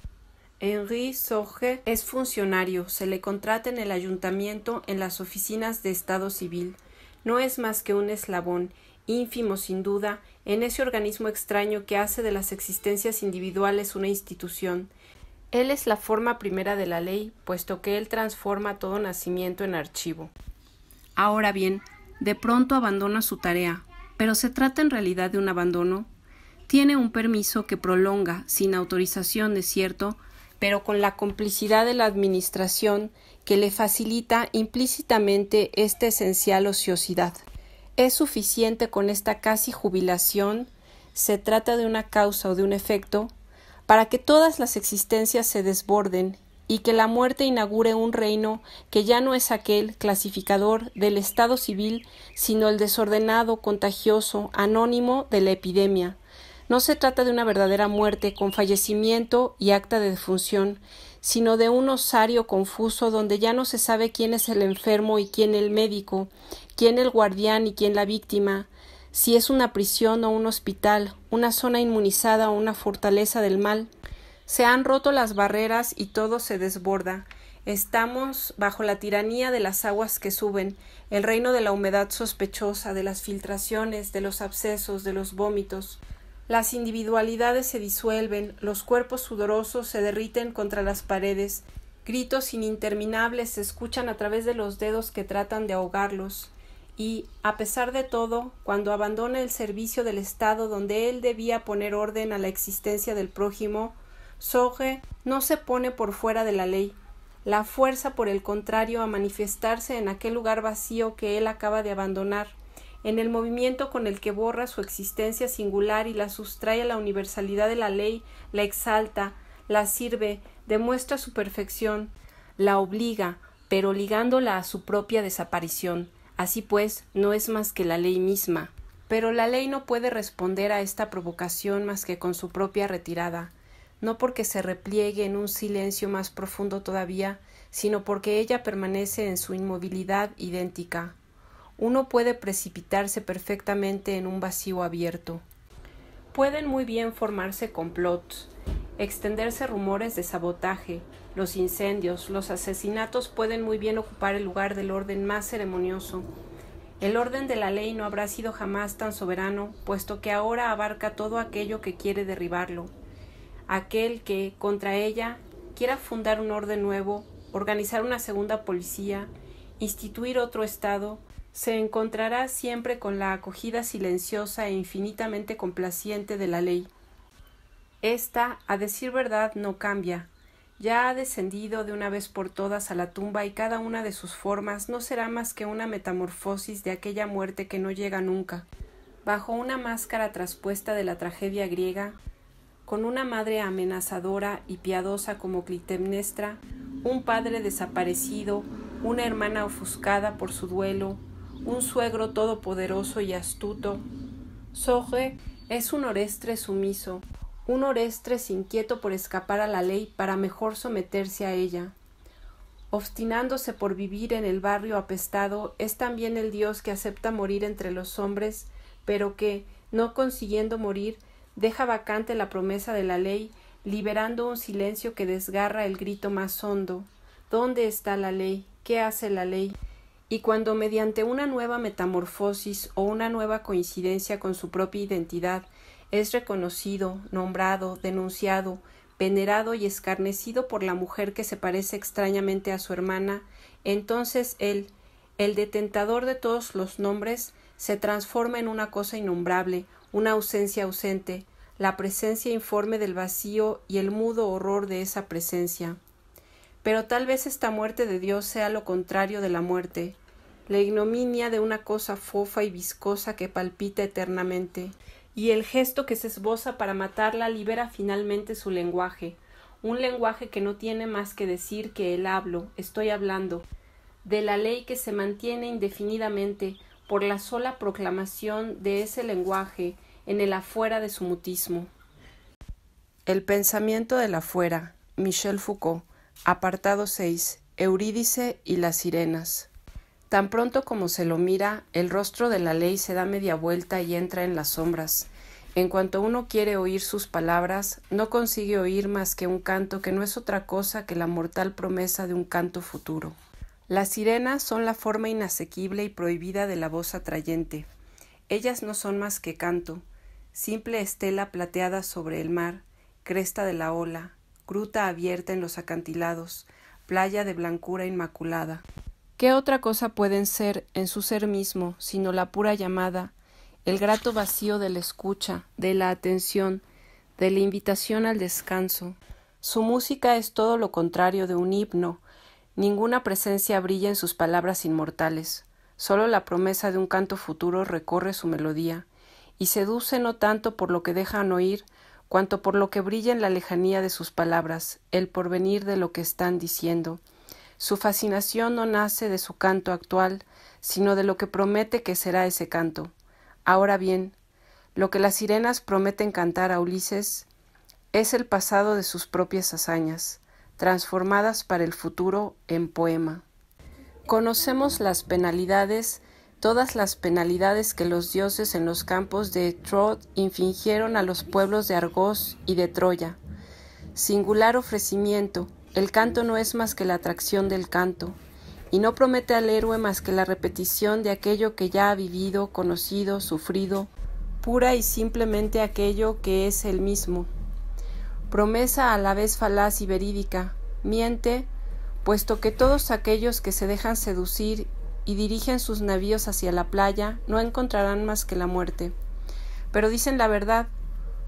Henri Soje es funcionario, se le contrata en el ayuntamiento en las oficinas de Estado Civil. No es más que un eslabón, ínfimo sin duda, en ese organismo extraño que hace de las existencias individuales una institución. Él es la forma primera de la ley, puesto que él transforma todo nacimiento en archivo. Ahora bien, de pronto abandona su tarea, pero ¿se trata en realidad de un abandono? Tiene un permiso que prolonga, sin autorización, es cierto, pero con la complicidad de la administración que le facilita implícitamente esta esencial ociosidad. Es suficiente con esta casi jubilación, se trata de una causa o de un efecto, para que todas las existencias se desborden y que la muerte inaugure un reino que ya no es aquel clasificador del estado civil, sino el desordenado, contagioso, anónimo de la epidemia. No se trata de una verdadera muerte con fallecimiento y acta de defunción, sino de un osario confuso donde ya no se sabe quién es el enfermo y quién el médico, quién el guardián y quién la víctima, si es una prisión o un hospital, una zona inmunizada o una fortaleza del mal. Se han roto las barreras y todo se desborda. Estamos bajo la tiranía de las aguas que suben, el reino de la humedad sospechosa, de las filtraciones, de los abscesos, de los vómitos. Las individualidades se disuelven, los cuerpos sudorosos se derriten contra las paredes, gritos ininterminables se escuchan a través de los dedos que tratan de ahogarlos. Y, a pesar de todo, cuando abandona el servicio del Estado donde él debía poner orden a la existencia del prójimo, Soje no se pone por fuera de la ley, la fuerza por el contrario a manifestarse en aquel lugar vacío que él acaba de abandonar, en el movimiento con el que borra su existencia singular y la sustrae a la universalidad de la ley, la exalta, la sirve, demuestra su perfección, la obliga, pero ligándola a su propia desaparición. Así pues, no es más que la ley misma. Pero la ley no puede responder a esta provocación más que con su propia retirada, no porque se repliegue en un silencio más profundo todavía, sino porque ella permanece en su inmovilidad idéntica. Uno puede precipitarse perfectamente en un vacío abierto. Pueden muy bien formarse complots, extenderse rumores de sabotaje, los incendios, los asesinatos pueden muy bien ocupar el lugar del orden más ceremonioso. El orden de la ley no habrá sido jamás tan soberano, puesto que ahora abarca todo aquello que quiere derribarlo. Aquel que, contra ella, quiera fundar un orden nuevo, organizar una segunda policía, instituir otro Estado, se encontrará siempre con la acogida silenciosa e infinitamente complaciente de la ley. Esta, a decir verdad, no cambia. Ya ha descendido de una vez por todas a la tumba y cada una de sus formas no será más que una metamorfosis de aquella muerte que no llega nunca. Bajo una máscara traspuesta de la tragedia griega, con una madre amenazadora y piadosa como Clitemnestra, un padre desaparecido, una hermana ofuscada por su duelo, un suegro todopoderoso y astuto. Sogre es un Orestes sumiso, un Orestes inquieto por escapar a la ley para mejor someterse a ella. Obstinándose por vivir en el barrio apestado, es también el Dios que acepta morir entre los hombres, pero que, no consiguiendo morir, deja vacante la promesa de la ley, liberando un silencio que desgarra el grito más hondo. ¿Dónde está la ley? ¿Qué hace la ley? Y cuando mediante una nueva metamorfosis o una nueva coincidencia con su propia identidad es reconocido, nombrado, denunciado, venerado y escarnecido por la mujer que se parece extrañamente a su hermana, entonces él, el detentador de todos los nombres, se transforma en una cosa innombrable, una ausencia ausente, la presencia informe del vacío y el mudo horror de esa presencia. Pero tal vez esta muerte de Dios sea lo contrario de la muerte, la ignominia de una cosa fofa y viscosa que palpita eternamente, y el gesto que se esboza para matarla libera finalmente su lenguaje, un lenguaje que no tiene más que decir que el hablo, estoy hablando, de la ley que se mantiene indefinidamente por la sola proclamación de ese lenguaje en el afuera de su mutismo. El pensamiento del afuera, Michel Foucault, apartado 6, Eurídice y las sirenas. Tan pronto como se lo mira, el rostro de la ley se da media vuelta y entra en las sombras. En cuanto uno quiere oír sus palabras, no consigue oír más que un canto que no es otra cosa que la mortal promesa de un canto futuro. Las sirenas son la forma inasequible y prohibida de la voz atrayente. Ellas no son más que canto, simple estela plateada sobre el mar, cresta de la ola, gruta abierta en los acantilados, playa de blancura inmaculada. ¿Qué otra cosa pueden ser en su ser mismo, sino la pura llamada, el grato vacío de la escucha, de la atención, de la invitación al descanso? Su música es todo lo contrario de un himno. Ninguna presencia brilla en sus palabras inmortales. Sólo la promesa de un canto futuro recorre su melodía, y seduce no tanto por lo que dejan oír, cuanto por lo que brilla en la lejanía de sus palabras, el porvenir de lo que están diciendo. Su fascinación no nace de su canto actual, sino de lo que promete que será ese canto. Ahora bien, lo que las sirenas prometen cantar a Ulises es el pasado de sus propias hazañas, transformadas para el futuro en poema. Conocemos las penalidades, todas las penalidades que los dioses en los campos de Troad infligieron a los pueblos de Argos y de Troya. Singular ofrecimiento, el canto no es más que la atracción del canto, y no promete al héroe más que la repetición de aquello que ya ha vivido, conocido, sufrido, pura y simplemente aquello que es él mismo. Promesa a la vez falaz y verídica, miente, puesto que todos aquellos que se dejan seducir y dirigen sus navíos hacia la playa no encontrarán más que la muerte. Pero dicen la verdad,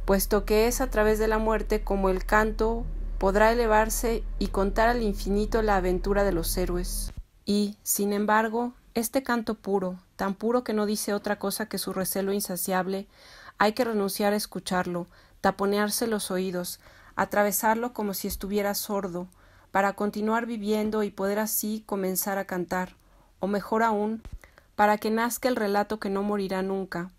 puesto que es a través de la muerte como el canto podrá elevarse y contar al infinito la aventura de los héroes. Y, sin embargo, este canto puro, tan puro que no dice otra cosa que su recelo insaciable, hay que renunciar a escucharlo, taponearse los oídos, atravesarlo como si estuviera sordo, para continuar viviendo y poder así comenzar a cantar, o mejor aún, para que nazca el relato que no morirá nunca.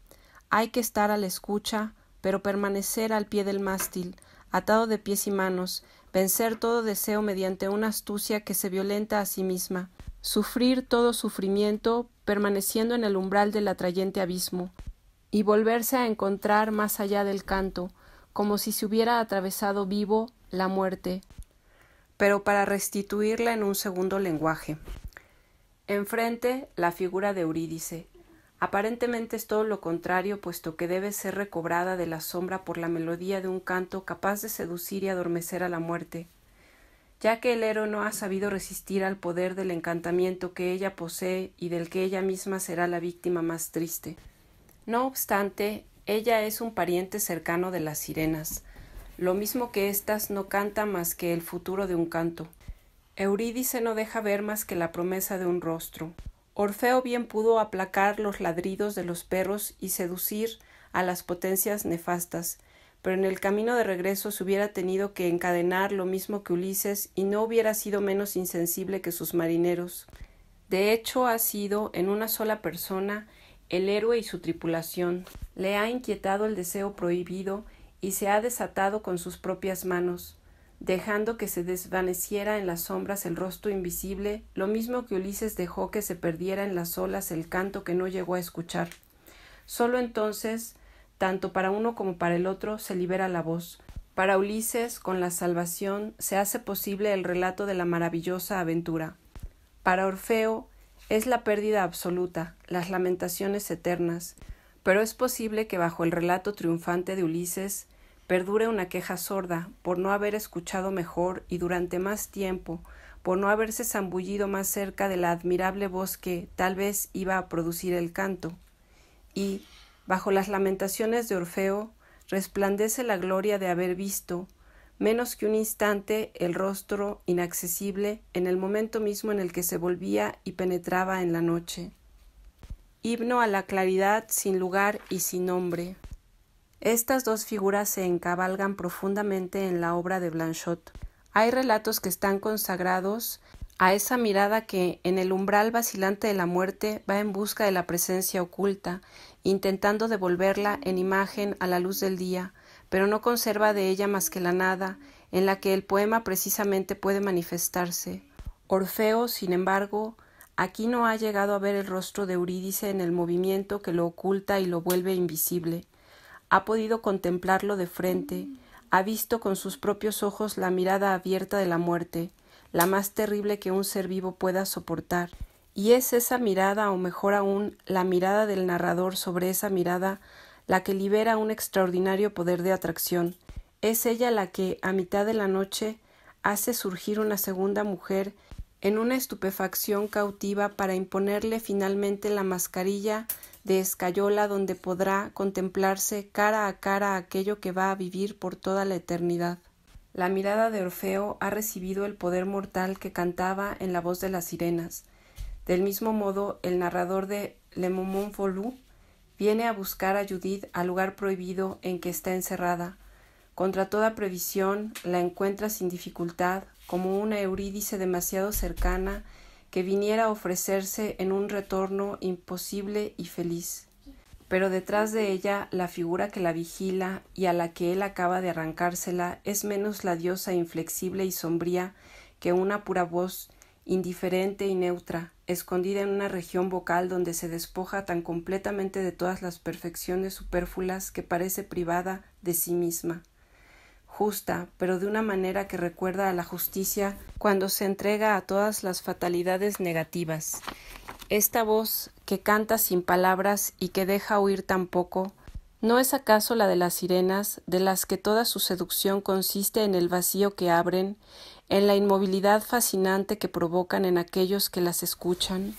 Hay que estar a la escucha, pero permanecer al pie del mástil, atado de pies y manos, vencer todo deseo mediante una astucia que se violenta a sí misma, sufrir todo sufrimiento permaneciendo en el umbral del atrayente abismo, y volverse a encontrar más allá del canto, como si se hubiera atravesado vivo la muerte, pero para restituirla en un segundo lenguaje. Enfrente, la figura de Eurídice. Aparentemente es todo lo contrario, puesto que debe ser recobrada de la sombra por la melodía de un canto capaz de seducir y adormecer a la muerte. ya que el héroe no ha sabido resistir al poder del encantamiento que ella posee y del que ella misma será la víctima más triste. No obstante, ella es un pariente cercano de las sirenas, lo mismo que éstas no canta más que el futuro de un canto. Eurídice no deja ver más que la promesa de un rostro. Orfeo bien pudo aplacar los ladridos de los perros y seducir a las potencias nefastas, pero en el camino de regreso se hubiera tenido que encadenar lo mismo que Ulises y no hubiera sido menos insensible que sus marineros. De hecho, ha sido, en una sola persona, el héroe y su tripulación. Le ha inquietado el deseo prohibido y se ha desatado con sus propias manos, dejando que se desvaneciera en las sombras el rostro invisible, lo mismo que Ulises dejó que se perdiera en las olas el canto que no llegó a escuchar. Solo entonces, tanto para uno como para el otro, se libera la voz. Para Ulises, con la salvación, se hace posible el relato de la maravillosa aventura. Para Orfeo, es la pérdida absoluta, las lamentaciones eternas, pero es posible que bajo el relato triunfante de Ulises perdure una queja sorda por no haber escuchado mejor y durante más tiempo, por no haberse zambullido más cerca de la admirable voz que, tal vez, iba a producir el canto. Y, bajo las lamentaciones de Orfeo, resplandece la gloria de haber visto, menos que un instante, el rostro inaccesible en el momento mismo en el que se volvía y penetraba en la noche. Himno a la claridad sin lugar y sin nombre. Estas dos figuras se encabalgan profundamente en la obra de Blanchot. Hay relatos que están consagrados a esa mirada que, en el umbral vacilante de la muerte, va en busca de la presencia oculta, intentando devolverla en imagen a la luz del día, pero no conserva de ella más que la nada, en la que el poema precisamente puede manifestarse. Orfeo, sin embargo, aquí no ha llegado a ver el rostro de Eurídice en el movimiento que lo oculta y lo vuelve invisible. Ha podido contemplarlo de frente, ha visto con sus propios ojos la mirada abierta de la muerte, la más terrible que un ser vivo pueda soportar, y es esa mirada, o mejor aún, la mirada del narrador sobre esa mirada, la que libera un extraordinario poder de atracción. Es ella la que, a mitad de la noche, hace surgir una segunda mujer en una estupefacción cautiva para imponerle finalmente la mascarilla de escayola donde podrá contemplarse cara a cara aquello que va a vivir por toda la eternidad. La mirada de Orfeo ha recibido el poder mortal que cantaba en la voz de las sirenas. Del mismo modo, el narrador de Le Moment Voulu viene a buscar a Judith al lugar prohibido en que está encerrada. Contra toda previsión, la encuentra sin dificultad, como una Eurídice demasiado cercana que viniera a ofrecerse en un retorno imposible y feliz. Pero detrás de ella, la figura que la vigila y a la que él acaba de arrancársela es menos la diosa inflexible y sombría que una pura voz, indiferente y neutra, escondida en una región vocal donde se despoja tan completamente de todas las perfecciones superfluas que parece privada de sí misma. Justa, pero de una manera que recuerda a la justicia cuando se entrega a todas las fatalidades negativas. Esta voz que canta sin palabras y que deja oír tan poco, ¿no es acaso la de las sirenas, de las que toda su seducción consiste en el vacío que abren, en la inmovilidad fascinante que provocan en aquellos que las escuchan?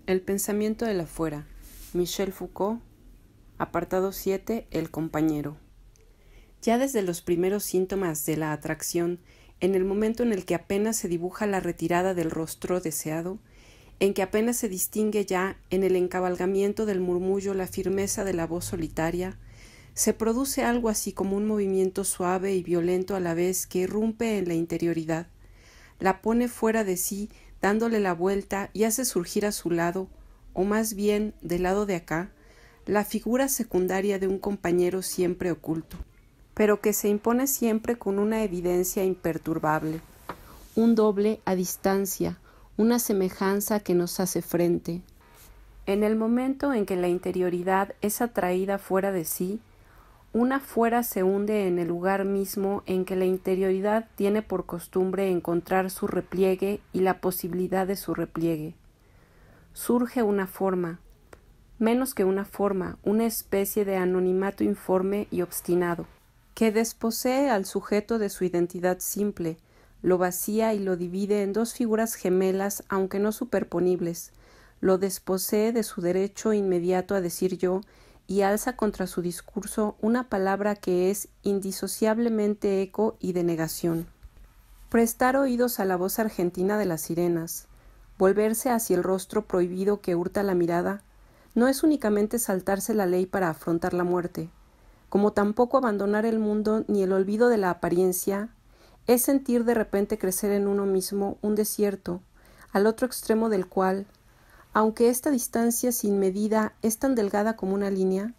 El pensamiento de la fuera. Michel Foucault, apartado 7, El compañero. Ya desde los primeros síntomas de la atracción, en el momento en el que apenas se dibuja la retirada del rostro deseado, en que apenas se distingue ya en el encabalgamiento del murmullo la firmeza de la voz solitaria, se produce algo así como un movimiento suave y violento a la vez que irrumpe en la interioridad, la pone fuera de sí, dándole la vuelta y hace surgir a su lado, o más bien del lado de acá, la figura secundaria de un compañero siempre oculto, pero que se impone siempre con una evidencia imperturbable, un doble a distancia, una semejanza que nos hace frente. En el momento en que la interioridad es atraída fuera de sí, una fuera se hunde en el lugar mismo en que la interioridad tiene por costumbre encontrar su repliegue y la posibilidad de su repliegue. Surge una forma, menos que una forma, una especie de anonimato informe y obstinado, que desposee al sujeto de su identidad simple, lo vacía y lo divide en dos figuras gemelas aunque no superponibles, lo desposee de su derecho inmediato a decir yo y alza contra su discurso una palabra que es indisociablemente eco y denegación. Prestar oídos a la voz argentina de las sirenas, volverse hacia el rostro prohibido que hurta la mirada, no es únicamente saltarse la ley para afrontar la muerte, como tampoco abandonar el mundo ni el olvido de la apariencia, es sentir de repente crecer en uno mismo un desierto, al otro extremo del cual, aunque esta distancia sin medida es tan delgada como una línea,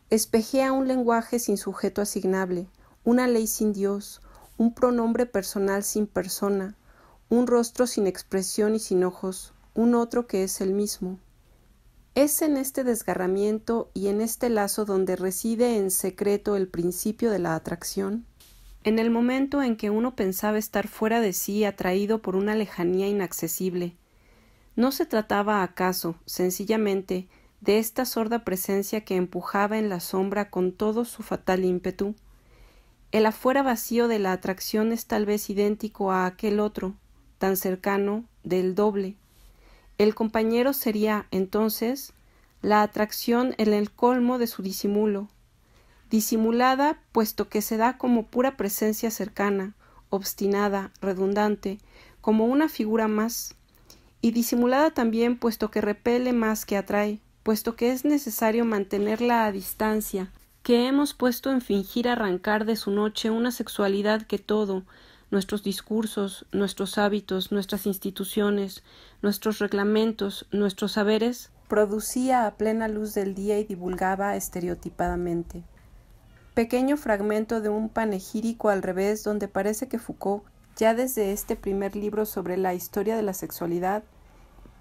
espejea un lenguaje sin sujeto asignable, una ley sin Dios, un pronombre personal sin persona, un rostro sin expresión y sin ojos, un otro que es el mismo. Es en este desgarramiento y en este lazo donde reside en secreto el principio de la atracción. En el momento en que uno pensaba estar fuera de sí, atraído por una lejanía inaccesible, ¿no se trataba acaso, sencillamente, de esta sorda presencia que empujaba en la sombra con todo su fatal ímpetu? El afuera vacío de la atracción es tal vez idéntico a aquel otro, tan cercano, del doble. El compañero sería, entonces, la atracción en el colmo de su disimulo, disimulada puesto que se da como pura presencia cercana, obstinada, redundante, como una figura más, y disimulada también puesto que repele más que atrae, puesto que es necesario mantenerla a distancia, que hemos puesto en fingir arrancar de su noche una sexualidad que todo, nuestros discursos, nuestros hábitos, nuestras instituciones, nuestros reglamentos, nuestros saberes, producía a plena luz del día y divulgaba estereotipadamente. Pequeño fragmento de un panegírico al revés donde parece que Foucault, ya desde este primer libro sobre la historia de la sexualidad,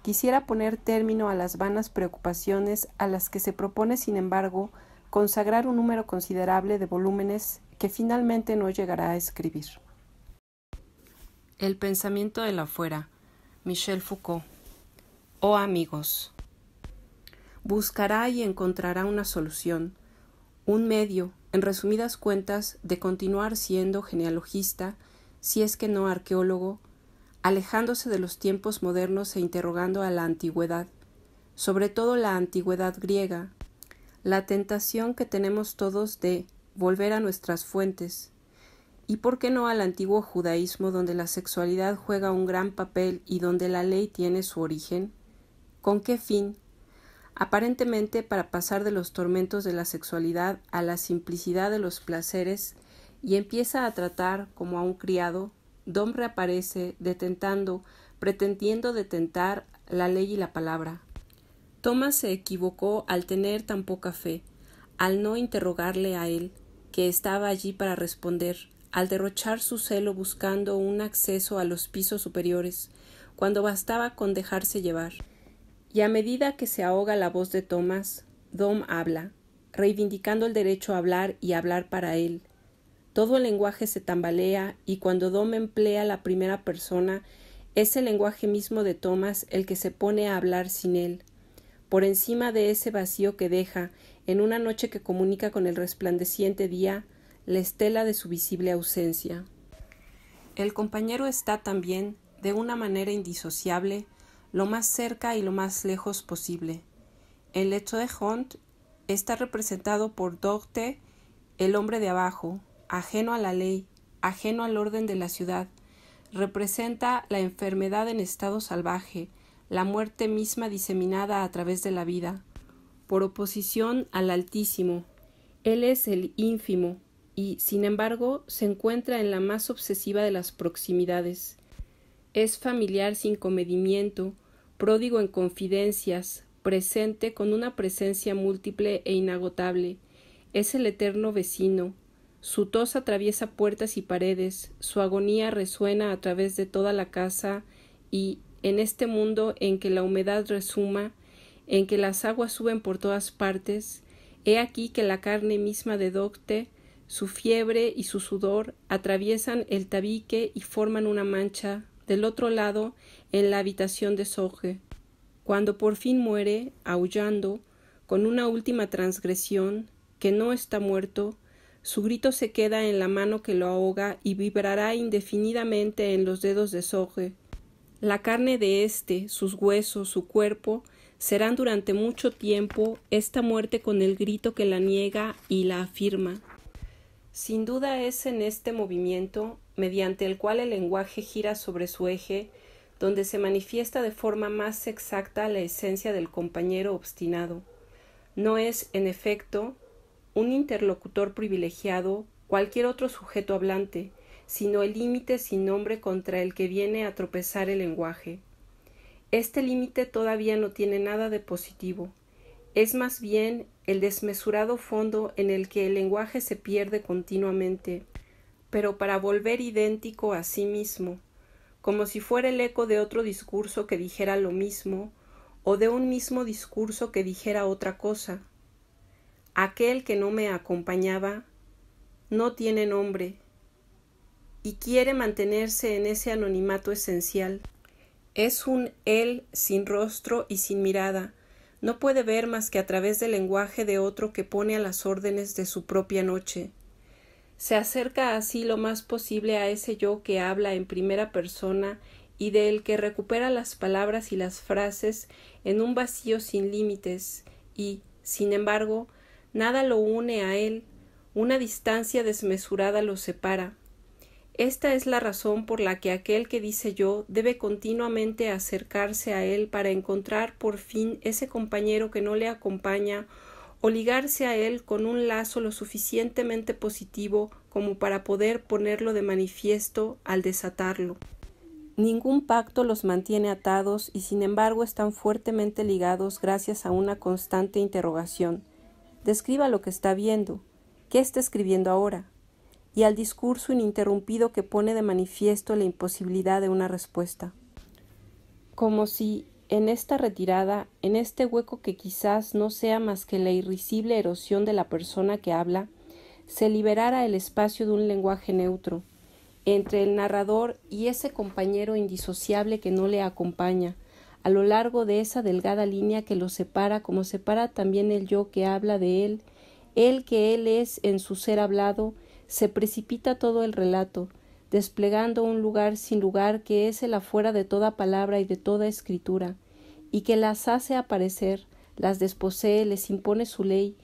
quisiera poner término a las vanas preocupaciones a las que se propone, sin embargo, consagrar un número considerable de volúmenes que finalmente no llegará a escribir. El pensamiento del afuera, Michel Foucault. Oh amigos, buscará y encontrará una solución, un medio, en resumidas cuentas, de continuar siendo genealogista, si es que no arqueólogo, alejándose de los tiempos modernos e interrogando a la antigüedad, sobre todo la antigüedad griega, la tentación que tenemos todos de volver a nuestras fuentes, y por qué no al antiguo judaísmo donde la sexualidad juega un gran papel y donde la ley tiene su origen. ¿Con qué fin? Aparentemente para pasar de los tormentos de la sexualidad a la simplicidad de los placeres, y empieza a tratar como a un criado. Dom reaparece, pretendiendo detentar la ley y la palabra. Thomas se equivocó al tener tan poca fe, al no interrogarle a él, que estaba allí para responder, al derrochar su celo buscando un acceso a los pisos superiores, cuando bastaba con dejarse llevar. Y a medida que se ahoga la voz de Thomas, Dom habla, reivindicando el derecho a hablar y hablar para él. Todo el lenguaje se tambalea y cuando Dom emplea la primera persona, es el lenguaje mismo de Thomas el que se pone a hablar sin él, por encima de ese vacío que deja, en una noche que comunica con el resplandeciente día, la estela de su visible ausencia. El compañero está también, de una manera indisociable, lo más cerca y lo más lejos posible. En Le Trehont está representado por Docte, el hombre de abajo, ajeno a la ley, ajeno al orden de la ciudad, representa la enfermedad en estado salvaje, la muerte misma diseminada a través de la vida, por oposición al Altísimo. Él es el ínfimo y, sin embargo, se encuentra en la más obsesiva de las proximidades. Es familiar sin comedimiento, pródigo en confidencias, presente con una presencia múltiple e inagotable. Es el eterno vecino. Su tos atraviesa puertas y paredes, su agonía resuena a través de toda la casa y, en este mundo en que la humedad resuma, en que las aguas suben por todas partes, he aquí que la carne misma de Docte, su fiebre y su sudor atraviesan el tabique y forman una mancha, del otro lado, en la habitación de Sorge. Cuando por fin muere, aullando, con una última transgresión, que no está muerto, Su grito se queda en la mano que lo ahoga y vibrará indefinidamente en los dedos de Zoge. La carne de éste, sus huesos, su cuerpo, serán durante mucho tiempo esta muerte con el grito que la niega y la afirma. Sin duda es en este movimiento, mediante el cual el lenguaje gira sobre su eje, donde se manifiesta de forma más exacta la esencia del compañero obstinado. No es, en efecto, un interlocutor privilegiado, cualquier otro sujeto hablante, sino el límite sin nombre contra el que viene a tropezar el lenguaje. Este límite todavía no tiene nada de positivo, es más bien el desmesurado fondo en el que el lenguaje se pierde continuamente, pero para volver idéntico a sí mismo, como si fuera el eco de otro discurso que dijera lo mismo, o de un mismo discurso que dijera otra cosa. Aquel que no me acompañaba no tiene nombre y quiere mantenerse en ese anonimato esencial. Es un él sin rostro y sin mirada. No puede ver más que a través del lenguaje de otro que pone a las órdenes de su propia noche. Se acerca así lo más posible a ese yo que habla en primera persona y del que recupera las palabras y las frases en un vacío sin límites y, sin embargo, nada lo une a él, una distancia desmesurada lo separa. Esta es la razón por la que aquel que dice yo debe continuamente acercarse a él para encontrar por fin ese compañero que no le acompaña o ligarse a él con un lazo lo suficientemente positivo como para poder ponerlo de manifiesto al desatarlo. Ningún pacto los mantiene atados y sin embargo están fuertemente ligados gracias a una constante interrogación. Describa lo que está viendo. ¿Qué está escribiendo ahora? Y al discurso ininterrumpido que pone de manifiesto la imposibilidad de una respuesta. Como si, en esta retirada, en este hueco que quizás no sea más que la irrisible erosión de la persona que habla, se liberara el espacio de un lenguaje neutro, entre el narrador y ese compañero indisociable que no le acompaña, a lo largo de esa delgada línea que lo separa como separa también el yo que habla de él, el que él es en su ser hablado, se precipita todo el relato, desplegando un lugar sin lugar que es el afuera de toda palabra y de toda escritura, y que las hace aparecer, las desposee, les impone su ley,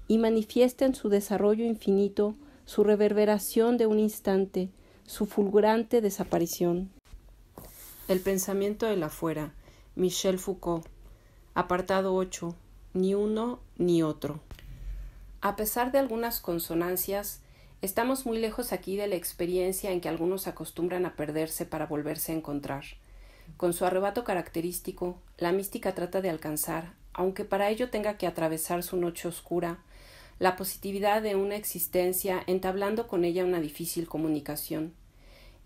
y manifiesta en su desarrollo infinito su reverberación de un instante, su fulgurante desaparición. El pensamiento del afuera. Michel Foucault. Apartado 8. Ni uno ni otro. A pesar de algunas consonancias, estamos muy lejos aquí de la experiencia en que algunos acostumbran a perderse para volverse a encontrar. Con su arrebato característico, la mística trata de alcanzar, aunque para ello tenga que atravesar su noche oscura, la positividad de una existencia entablando con ella una difícil comunicación.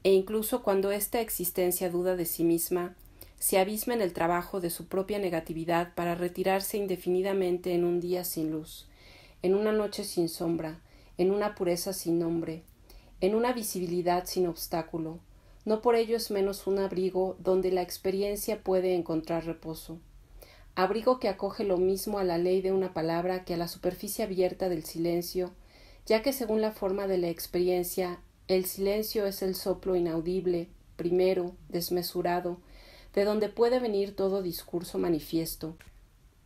E incluso cuando esta existencia duda de sí misma, se abisma en el trabajo de su propia negatividad para retirarse indefinidamente en un día sin luz, en una noche sin sombra, en una pureza sin nombre, en una visibilidad sin obstáculo. No por ello es menos un abrigo donde la experiencia puede encontrar reposo. Abrigo que acoge lo mismo a la ley de una palabra que a la superficie abierta del silencio, ya que según la forma de la experiencia, el silencio es el soplo inaudible, primero, desmesurado, de donde puede venir todo discurso manifiesto.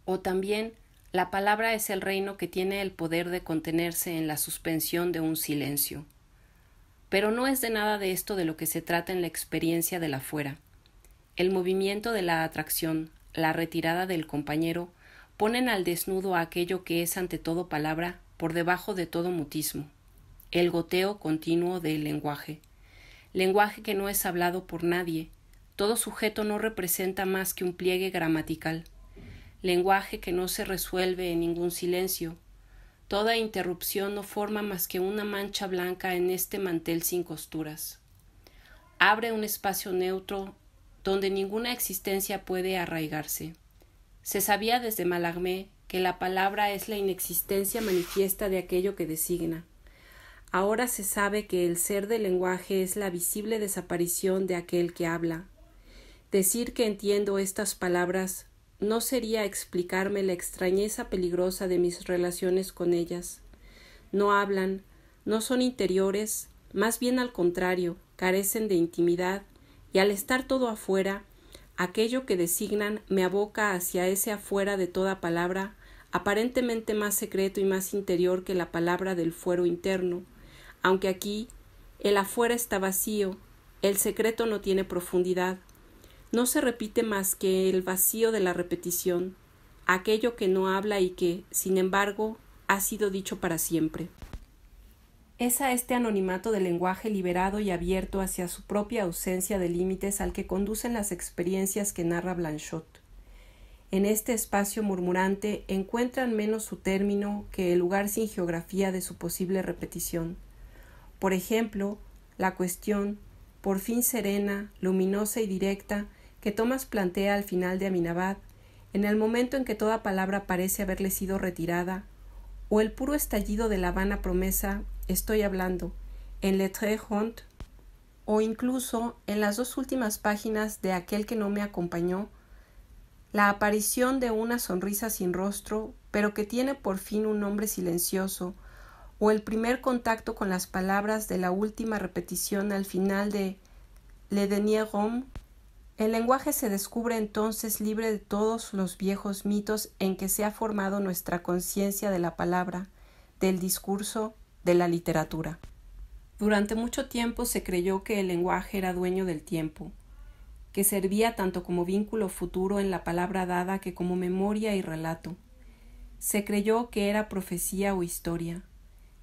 O también, la palabra es el reino que tiene el poder de contenerse en la suspensión de un silencio. Pero no es de nada de esto de lo que se trata en la experiencia del afuera. El movimiento de la atracción, la retirada del compañero, ponen al desnudo a aquello que es ante todo palabra, por debajo de todo mutismo. El goteo continuo del lenguaje. Lenguaje que no es hablado por nadie. Todo sujeto no representa más que un pliegue gramatical. Lenguaje que no se resuelve en ningún silencio. Toda interrupción no forma más que una mancha blanca en este mantel sin costuras. Abre un espacio neutro donde ninguna existencia puede arraigarse. Se sabía desde Mallarmé que la palabra es la inexistencia manifiesta de aquello que designa. Ahora se sabe que el ser del lenguaje es la visible desaparición de aquel que habla. Decir que entiendo estas palabras no sería explicarme la extrañeza peligrosa de mis relaciones con ellas. No hablan, no son interiores, más bien al contrario, carecen de intimidad, y al estar todo afuera, aquello que designan me aboca hacia ese afuera de toda palabra, aparentemente más secreto y más interior que la palabra del fuero interno, aunque aquí el afuera está vacío, el secreto no tiene profundidad, no se repite más que el vacío de la repetición, aquello que no habla y que, sin embargo, ha sido dicho para siempre. Es a este anonimato del lenguaje liberado y abierto hacia su propia ausencia de límites al que conducen las experiencias que narra Blanchot. En este espacio murmurante encuentran menos su término que el lugar sin geografía de su posible repetición. Por ejemplo, la cuestión, por fin serena, luminosa y directa, que Thomas plantea al final de Aminabad, en el momento en que toda palabra parece haberle sido retirada, o el puro estallido de la vana promesa «estoy hablando» en Le Très Honte, o incluso en las 2 últimas páginas de Aquel que no me acompañó, la aparición de una sonrisa sin rostro, pero que tiene por fin un nombre silencioso, o el primer contacto con las palabras de la última repetición al final de Le Dernier Homme, el lenguaje se descubre entonces libre de todos los viejos mitos en que se ha formado nuestra conciencia de la palabra, del discurso, de la literatura. Durante mucho tiempo se creyó que el lenguaje era dueño del tiempo, que servía tanto como vínculo futuro en la palabra dada que como memoria y relato. Se creyó que era profecía o historia.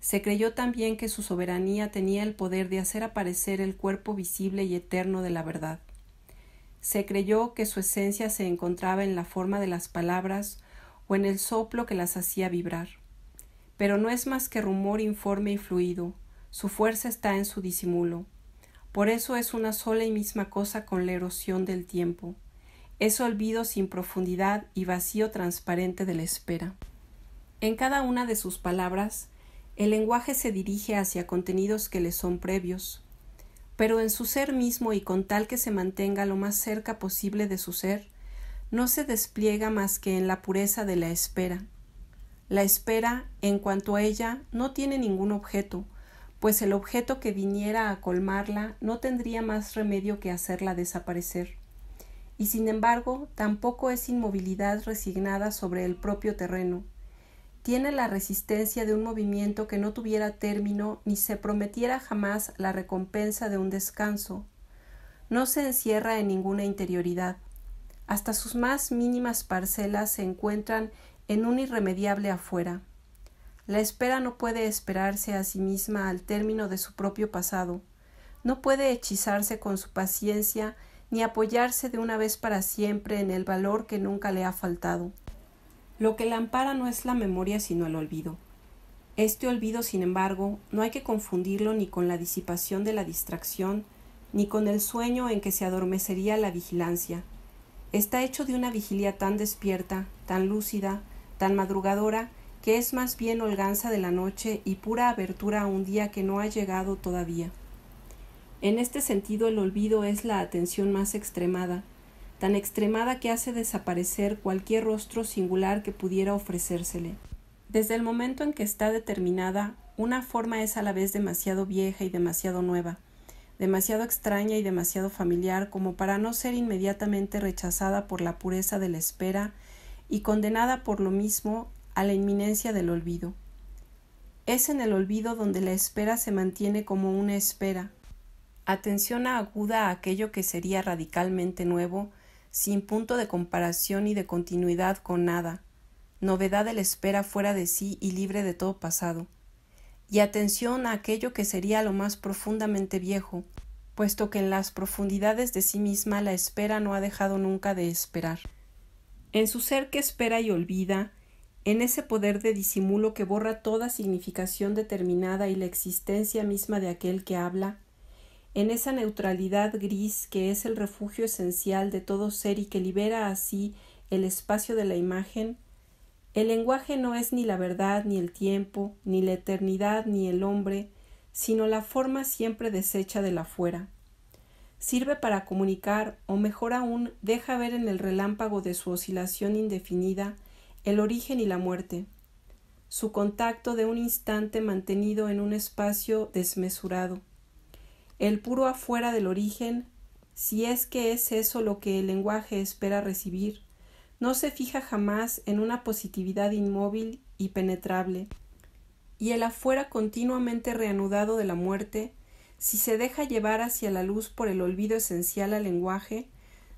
Se creyó también que su soberanía tenía el poder de hacer aparecer el cuerpo visible y eterno de la verdad. Se creyó que su esencia se encontraba en la forma de las palabras o en el soplo que las hacía vibrar. Pero no es más que rumor informe y fluido, su fuerza está en su disimulo. Por eso es una sola y misma cosa con la erosión del tiempo. Es olvido sin profundidad y vacío transparente de la espera. En cada una de sus palabras, el lenguaje se dirige hacia contenidos que le son previos, pero en su ser mismo y con tal que se mantenga lo más cerca posible de su ser, no se despliega más que en la pureza de la espera. La espera, en cuanto a ella, no tiene ningún objeto, pues el objeto que viniera a colmarla no tendría más remedio que hacerla desaparecer. Y sin embargo, tampoco es inmovilidad resignada sobre el propio terreno. Tiene la resistencia de un movimiento que no tuviera término ni se prometiera jamás la recompensa de un descanso. No se encierra en ninguna interioridad. Hasta sus más mínimas parcelas se encuentran en un irremediable afuera. La espera no puede esperarse a sí misma al término de su propio pasado. No puede hechizarse con su paciencia ni apoyarse de una vez para siempre en el valor que nunca le ha faltado. Lo que la ampara no es la memoria sino el olvido. Este olvido, sin embargo, no hay que confundirlo ni con la disipación de la distracción, ni con el sueño en que se adormecería la vigilancia. Está hecho de una vigilia tan despierta, tan lúcida, tan madrugadora, que es más bien holganza de la noche y pura abertura a un día que no ha llegado todavía. En este sentido, el olvido es la atención más extremada, tan extremada que hace desaparecer cualquier rostro singular que pudiera ofrecérsele. Desde el momento en que está determinada, una forma es a la vez demasiado vieja y demasiado nueva, demasiado extraña y demasiado familiar como para no ser inmediatamente rechazada por la pureza de la espera y condenada por lo mismo a la inminencia del olvido. Es en el olvido donde la espera se mantiene como una espera, atención aguda a aquello que sería radicalmente nuevo, sin punto de comparación y de continuidad con nada, novedad de la espera fuera de sí y libre de todo pasado, y atención a aquello que sería lo más profundamente viejo, puesto que en las profundidades de sí misma la espera no ha dejado nunca de esperar. En su ser que espera y olvida, en ese poder de disimulo que borra toda significación determinada y la existencia misma de aquel que habla, en esa neutralidad gris que es el refugio esencial de todo ser y que libera así el espacio de la imagen, el lenguaje no es ni la verdad, ni el tiempo, ni la eternidad, ni el hombre, sino la forma siempre deshecha del afuera. Sirve para comunicar, o mejor aún, deja ver en el relámpago de su oscilación indefinida el origen y la muerte. su contacto de un instante mantenido en un espacio desmesurado. El puro afuera del origen, si es que es eso lo que el lenguaje espera recibir, no se fija jamás en una positividad inmóvil y penetrable, y el afuera continuamente reanudado de la muerte, si se deja llevar hacia la luz por el olvido esencial al lenguaje,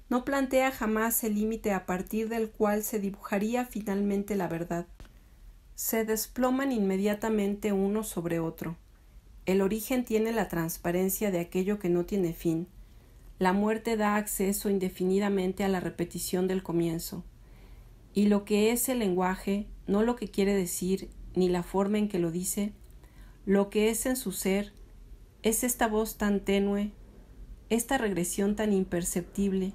no plantea jamás el límite a partir del cual se dibujaría finalmente la verdad. Se desploman inmediatamente uno sobre otro. El origen tiene la transparencia de aquello que no tiene fin. La muerte da acceso indefinidamente a la repetición del comienzo. Y lo que es el lenguaje, no lo que quiere decir, ni la forma en que lo dice, lo que es en su ser, es esta voz tan tenue, esta regresión tan imperceptible,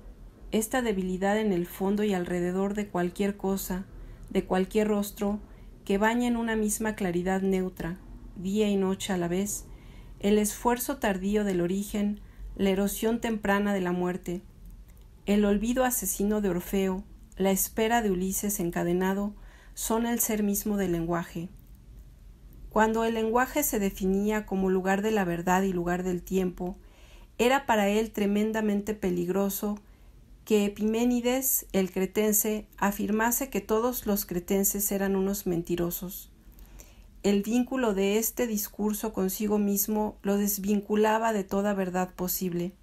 esta debilidad en el fondo y alrededor de cualquier cosa, de cualquier rostro, que baña en una misma claridad neutra, día y noche a la vez, el esfuerzo tardío del origen, la erosión temprana de la muerte, el olvido asesino de Orfeo, la espera de Ulises encadenado, son el ser mismo del lenguaje. Cuando el lenguaje se definía como lugar de la verdad y lugar del tiempo, era para él tremendamente peligroso que Epiménides, el cretense, afirmase que todos los cretenses eran unos mentirosos. El vínculo de este discurso consigo mismo lo desvinculaba de toda verdad posible.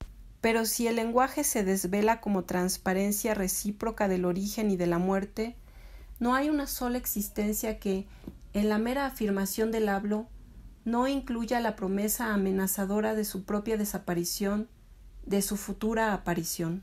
Pero si el lenguaje se desvela como transparencia recíproca del origen y de la muerte, no hay una sola existencia que, en la mera afirmación del hablo, no incluya la promesa amenazadora de su propia desaparición, de su futura aparición.